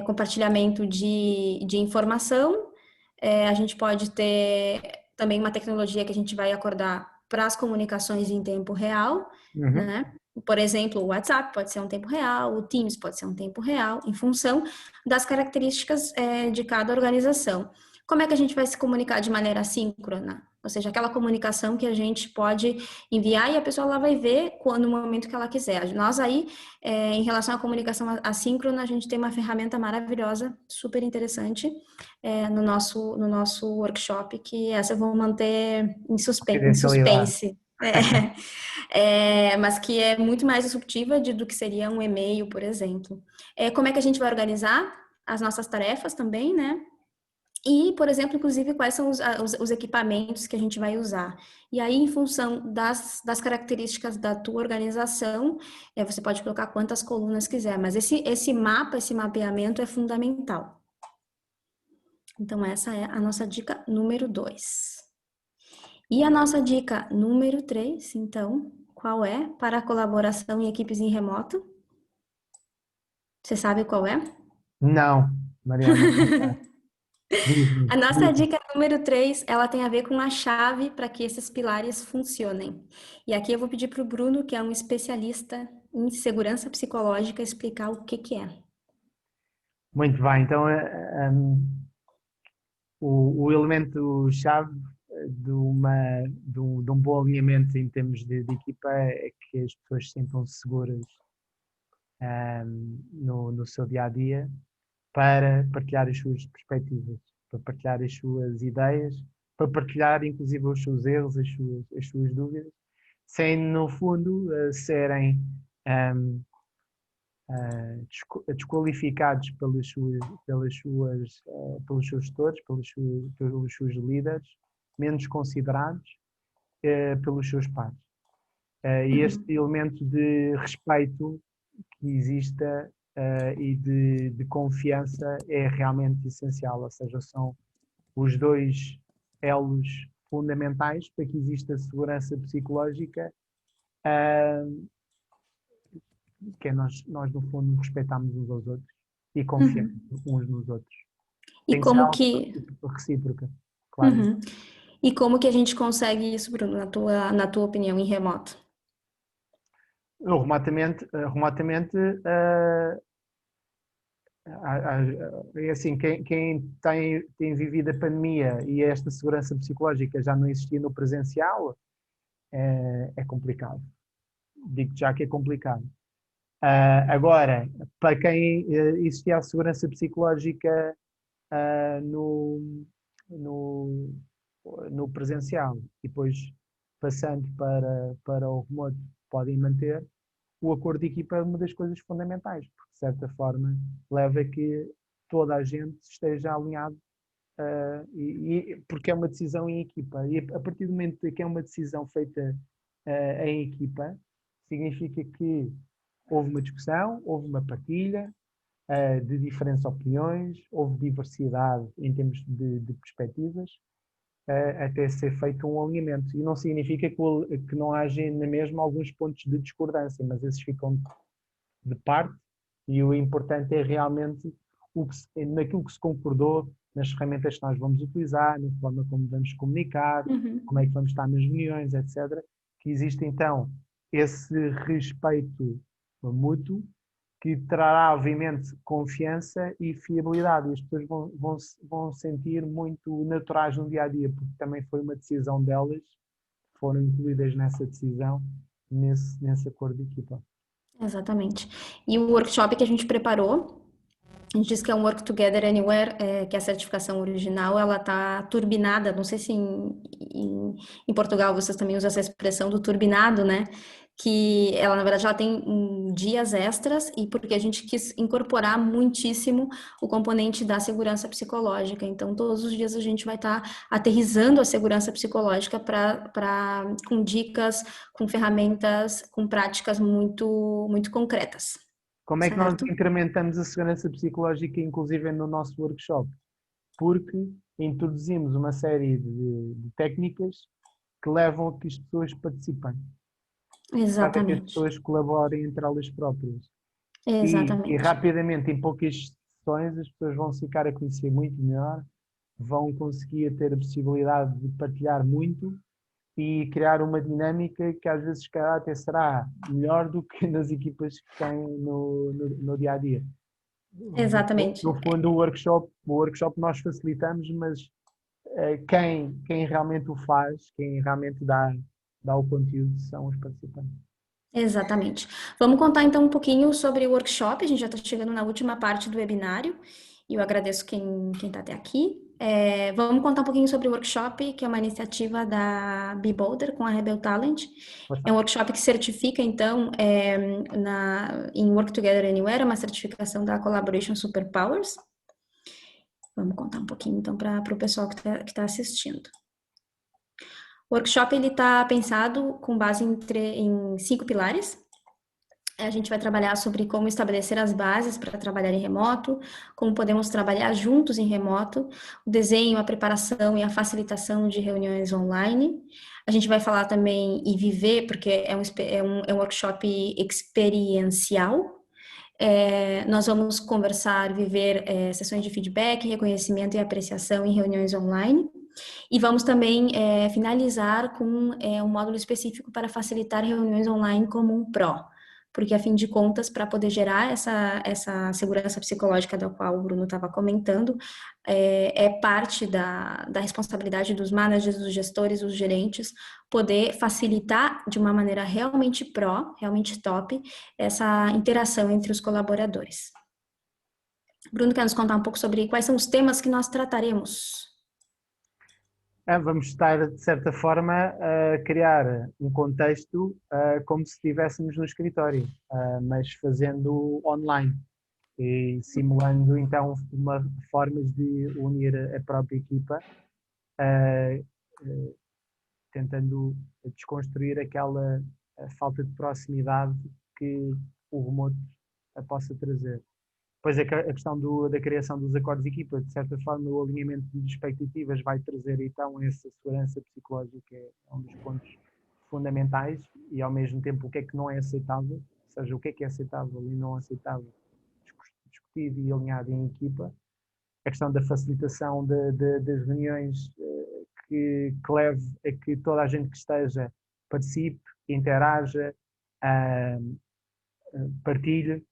compartilhamento de informação, a gente pode ter também uma tecnologia que a gente vai acordar para as comunicações em tempo real, né? Por exemplo, o WhatsApp pode ser um tempo real, o Teams pode ser um tempo real, em função das características de cada organização. Como é que a gente vai se comunicar de maneira assíncrona? Ou seja, aquela comunicação que a gente pode enviar e a pessoa lá vai ver no momento que ela quiser. Nós aí, em relação à comunicação assíncrona, a gente tem uma ferramenta maravilhosa, super interessante, no nosso workshop, que essa eu vou manter em suspense. Mas que é muito mais disruptiva do que seria um e-mail, por exemplo. Como é que a gente vai organizar as nossas tarefas também, né? E, por exemplo, inclusive, quais são os equipamentos que a gente vai usar. E aí, em função das características da tua organização, você pode colocar quantas colunas quiser, mas esse mapeamento é fundamental. Então, essa é a nossa dica número 2. E a nossa dica número 3, então, qual é para a colaboração em equipes em remoto? Você sabe qual é? Não, Mariana, não sei. A nossa dica número 3, ela tem a ver com a chave para que esses pilares funcionem. E aqui eu vou pedir para o Bruno, que é um especialista em segurança psicológica, explicar o que é. Muito bem, então o elemento-chave de um bom alinhamento em termos de equipa é que as pessoas se sintam seguras no seu dia-a-dia para partilhar as suas perspectivas, para partilhar as suas ideias, para partilhar inclusive os seus erros, as suas dúvidas, sem no fundo serem desqualificados pelos seus gestores, pelos seus líderes, menos considerados pelos seus pares. E este elemento de respeito que exista e de confiança é realmente essencial, ou seja, são os dois elos fundamentais para que exista segurança psicológica, que é nós no fundo respeitarmos uns aos outros e confiarmos uns nos outros. E Tem que ser como algo que, recíproca, claro. uhum. E como que a gente consegue isso, Bruno, na tua opinião, em remoto? Eu, remotamente, é assim, quem tem vivido a pandemia e esta segurança psicológica já não existia no presencial, é complicado. Digo já que é complicado. Agora, para quem existia a segurança psicológica no, no, no presencial e depois passando para o remoto, podem manter, o acordo de equipa é uma das coisas fundamentais, porque de certa forma leva a que toda a gente esteja alinhado, porque é uma decisão em equipa. E a partir do momento que é uma decisão feita em equipa, significa que houve uma discussão, houve uma partilha de diferentes opiniões, houve diversidade em termos de perspectivas, até ser feito um alinhamento. E não significa que não haja na mesma alguns pontos de discordância, mas esses ficam de parte e o importante é realmente naquilo que se concordou, nas ferramentas que nós vamos utilizar, na forma como vamos comunicar, Uhum. como é que vamos estar nas reuniões, etc. Que existe então esse respeito mútuo que trará, obviamente, confiança e fiabilidade. E as pessoas vão sentir muito naturais no dia a dia, porque também foi uma decisão delas, foram incluídas nessa decisão, nesse acordo de equipa. Exatamente. E o workshop que a gente preparou, a gente diz que é um Work Together Anywhere, que é a certificação original, ela tá turbinada, não sei se em Portugal vocês também usam essa expressão do turbinado, né? Que ela, na verdade, ela tem dias extras e porque a gente quis incorporar muitíssimo o componente da segurança psicológica. Então, todos os dias a gente vai estar aterrissando a segurança psicológica com dicas, com ferramentas, com práticas muito, muito concretas, Como é que nós certo? incrementamos a segurança psicológica, inclusive no nosso workshop? Porque introduzimos uma série de técnicas que levam a que as pessoas participem, para que as Exatamente. pessoas colaborem entre elas próprias. E Exatamente. rapidamente, em poucas sessões, as pessoas vão se ficar a conhecer muito melhor, vão conseguir ter a possibilidade de partilhar muito e criar uma dinâmica que às vezes, calhar, até será melhor do que nas equipas que têm no dia a dia. Exatamente. No fundo, o workshop nós facilitamos, mas quem realmente o faz, quem realmente dá o conteúdo, são os participantes. Exatamente. Vamos contar então um pouquinho sobre o workshop. A gente já está chegando na última parte do webinário e eu agradeço quem está até aqui. Vamos contar um pouquinho sobre o workshop, que é uma iniciativa da Be Bolder com a Rebel Talent. É um workshop que certifica, então, em Work Together Anywhere, é uma certificação da Collaboration Superpowers. Vamos contar um pouquinho, então, para o pessoal que tá assistindo. O workshop ele está pensado com base em 5 pilares. A gente vai trabalhar sobre como estabelecer as bases para trabalhar em remoto, como podemos trabalhar juntos em remoto, o desenho, a preparação e a facilitação de reuniões online. A gente vai falar também e viver, porque é um workshop experiencial. Nós vamos conversar, viver sessões de feedback, reconhecimento e apreciação em reuniões online. E vamos também finalizar com um módulo específico para facilitar reuniões online como um Pro, porque, a fim de contas, para poder gerar essa segurança psicológica da qual o Bruno estava comentando, é parte da responsabilidade dos managers, dos gestores, dos gerentes, poder facilitar de uma maneira realmente pró, realmente top, essa interação entre os colaboradores. Bruno quer nos contar um pouco sobre quais são os temas que nós trataremos. Vamos estar, de certa forma, a criar um contexto como se estivéssemos no escritório, mas fazendo online e simulando então formas de unir a própria equipa, tentando desconstruir aquela falta de proximidade que o remoto possa trazer. Depois a questão da criação dos acordos de equipa, de certa forma, o alinhamento de expectativas vai trazer então essa segurança psicológica, é um dos pontos fundamentais, e ao mesmo tempo o que é que não é aceitável, ou seja, o que é aceitável e não aceitável, discutido e alinhado em equipa, a questão da facilitação das reuniões que leve a que toda a gente que esteja participe, interaja, partilhe,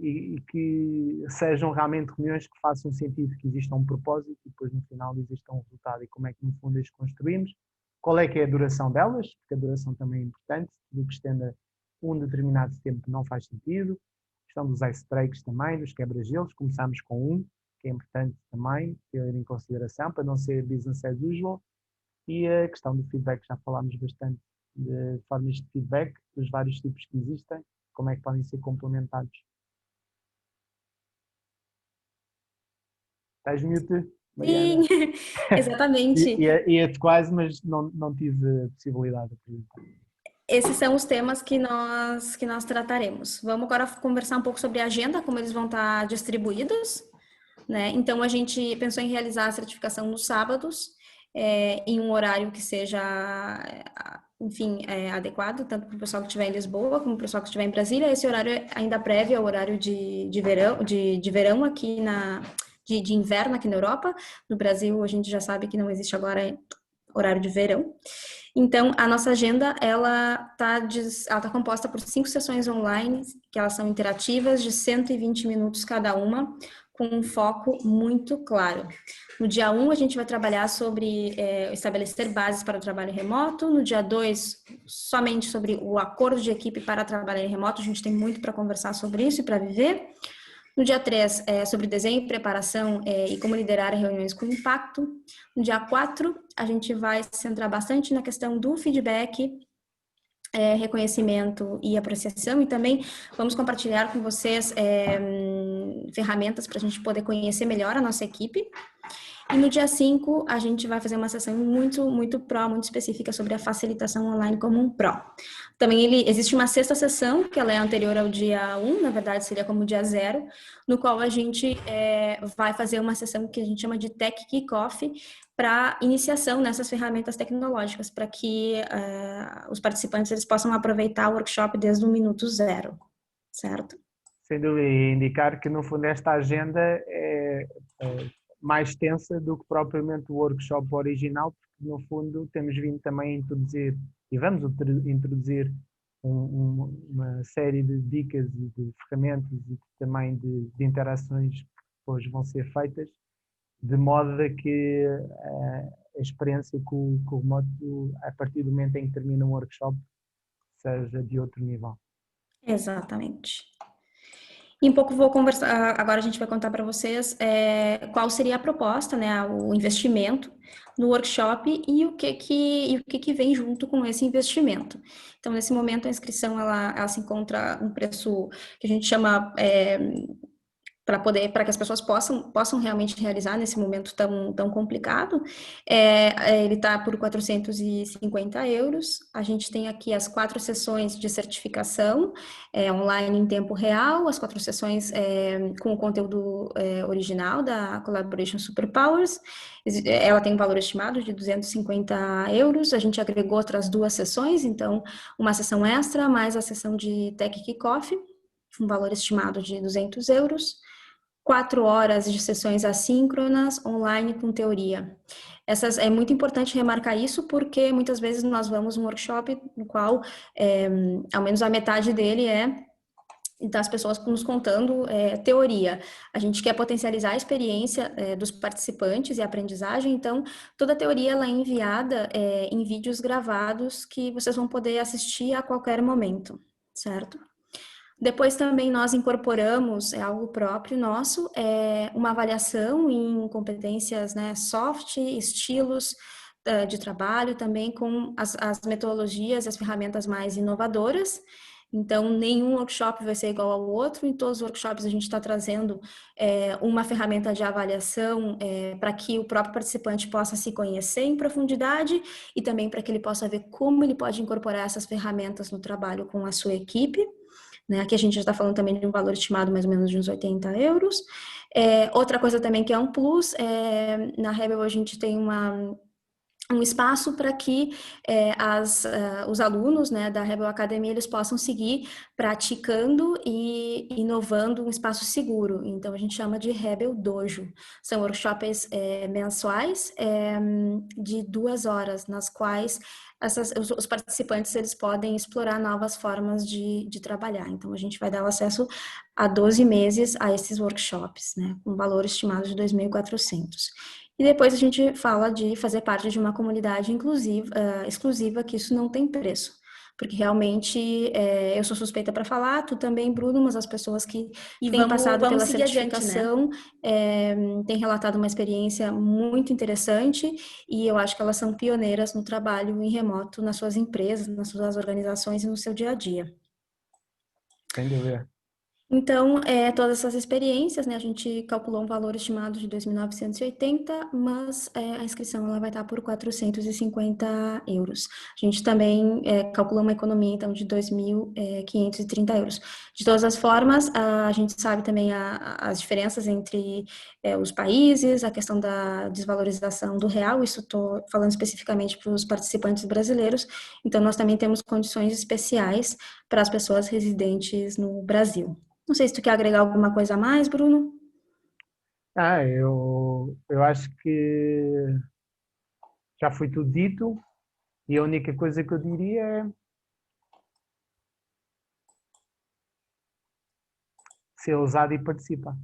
e que sejam realmente reuniões que façam sentido, que exista um propósito e depois no final exista um resultado. E como é que no fundo as construímos? Qual é que é a duração delas? Porque a duração também é importante, tudo que estenda um determinado tempo não faz sentido. A questão dos icebreaks também, dos quebra-gelos, começamos com um, que é importante também ter em consideração, para não ser business as usual. E a questão do feedback, já falámos bastante de formas de feedback, dos vários tipos que existem, como é que podem ser complementados. Estás mute, Mariana? Sim, exatamente. Ia-te quase, mas não tive a possibilidade de apresentar. Esses são os temas que nós trataremos. Vamos agora conversar um pouco sobre a agenda, como eles vão estar distribuídos, né? Então, a gente pensou em realizar a certificação nos sábados, em um horário que seja, enfim, adequado, tanto para o pessoal que estiver em Lisboa, como para o pessoal que estiver em Brasília. Esse horário é ainda prévio ao horário de verão aqui de inverno aqui na Europa. No Brasil, a gente já sabe que não existe agora horário de verão. Então, a nossa agenda, ela tá composta por 5 sessões online, que elas são interativas, de 120 minutos cada uma, com um foco muito claro. No dia 1, a gente vai trabalhar sobre estabelecer bases para o trabalho remoto. No dia 2, somente sobre o acordo de equipe para trabalhar remoto. A gente tem muito para conversar sobre isso e para viver. No dia 3, sobre desenho, preparação e como liderar reuniões com impacto. No dia 4, a gente vai se centrar bastante na questão do feedback, reconhecimento e apreciação, e também vamos compartilhar com vocês ferramentas para a gente poder conhecer melhor a nossa equipe. E no dia 5, a gente vai fazer uma sessão muito específica sobre a facilitação online como um pró. Também existe uma sexta sessão, que ela é anterior ao dia 1, na verdade seria como o dia 0, no qual a gente vai fazer uma sessão que a gente chama de Tech Kickoff, para iniciação nessas ferramentas tecnológicas, para que os participantes eles possam aproveitar o workshop desde o minuto 0, certo? Sem dúvida, e indicar que no fundo esta agenda é mais extensa do que propriamente o workshop original, porque no fundo temos vindo também a introduzir, e vamos introduzir uma série de dicas e de ferramentas e também de interações que depois vão ser feitas, de modo a que a experiência com o remoto, a partir do momento em que termina um workshop, seja de outro nível. Exatamente. E um pouco vou conversar, agora a gente vai contar para vocês qual seria a proposta, né, o investimento no workshop e o que vem junto com esse investimento. Então, nesse momento, a inscrição, ela se encontra um preço que a gente chama para que as pessoas possam realmente realizar nesse momento tão complicado. Ele está por 450 euros. A gente tem aqui as 4 sessões de certificação online em tempo real, as 4 sessões com o conteúdo original da Collaboration Superpowers. Ela tem um valor estimado de 250 euros. A gente agregou outras 2 sessões, então uma sessão extra mais a sessão de Tech Kickoff, um valor estimado de 200 euros. 4 horas de sessões assíncronas, online com teoria. É muito importante remarcar isso, porque muitas vezes nós vamos num workshop no qual, ao menos a metade dele então as pessoas nos contando teoria. A gente quer potencializar a experiência dos participantes e a aprendizagem, então toda a teoria ela é enviada em vídeos gravados que vocês vão poder assistir a qualquer momento, certo? Depois também nós incorporamos, algo próprio nosso, uma avaliação em competências, né, soft, estilos de trabalho, também com as metodologias, as ferramentas mais inovadoras. Então, nenhum workshop vai ser igual ao outro. Em todos os workshops a gente está trazendo uma ferramenta de avaliação para que o próprio participante possa se conhecer em profundidade e também para que ele possa ver como ele pode incorporar essas ferramentas no trabalho com a sua equipe. Né? Aqui a gente já está falando também de um valor estimado mais ou menos de uns 80 euros. Outra coisa também que é um plus, na Rebel a gente tem um espaço para que os alunos, né, da Rebel Academy eles possam seguir praticando e inovando um espaço seguro. Então, a gente chama de Rebel Dojo. São workshops mensuais de 2 horas, nas quais os participantes eles podem explorar novas formas de trabalhar. Então, a gente vai dar o acesso a 12 meses a esses workshops, né, com valor estimado de 2.400. E depois a gente fala de fazer parte de uma comunidade inclusiva, exclusiva, que isso não tem preço. Porque realmente eu sou suspeita para falar, tu também, Bruno, mas as pessoas que têm passado pela seguir adiante, né? certificação têm relatado uma experiência muito interessante e eu acho que elas são pioneiras no trabalho em remoto nas suas empresas, nas suas organizações e no seu dia a dia. Sem dúvida. Então, todas essas experiências, né, a gente calculou um valor estimado de 2.980, mas a inscrição ela vai estar por 450 euros. A gente também calculou uma economia, então, de 2.530 euros. De todas as formas, a gente sabe também as diferenças entre os países, a questão da desvalorização do real, isso estou falando especificamente para os participantes brasileiros, então nós também temos condições especiais para as pessoas residentes no Brasil. Não sei se tu quer agregar alguma coisa a mais, Bruno. Eu acho que já foi tudo dito e a única coisa que eu diria é ser ousado e participar.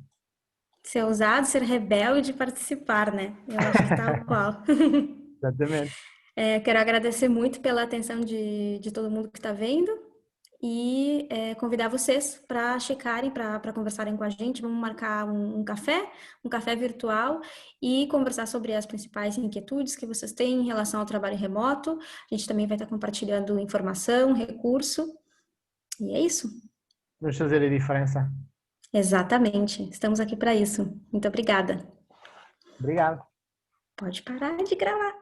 Ser ousado, ser rebelde e participar, né? Eu acho que tal qual. Exatamente. Quero agradecer muito pela atenção de todo mundo que está vendo e convidar vocês para checarem, para conversarem com a gente. Vamos marcar um café virtual e conversar sobre as principais inquietudes que vocês têm em relação ao trabalho remoto. A gente também vai estar compartilhando informação, recurso. E é isso. Vamos fazer a diferença. Exatamente. Estamos aqui para isso. Muito obrigada. Obrigado. Pode parar de gravar.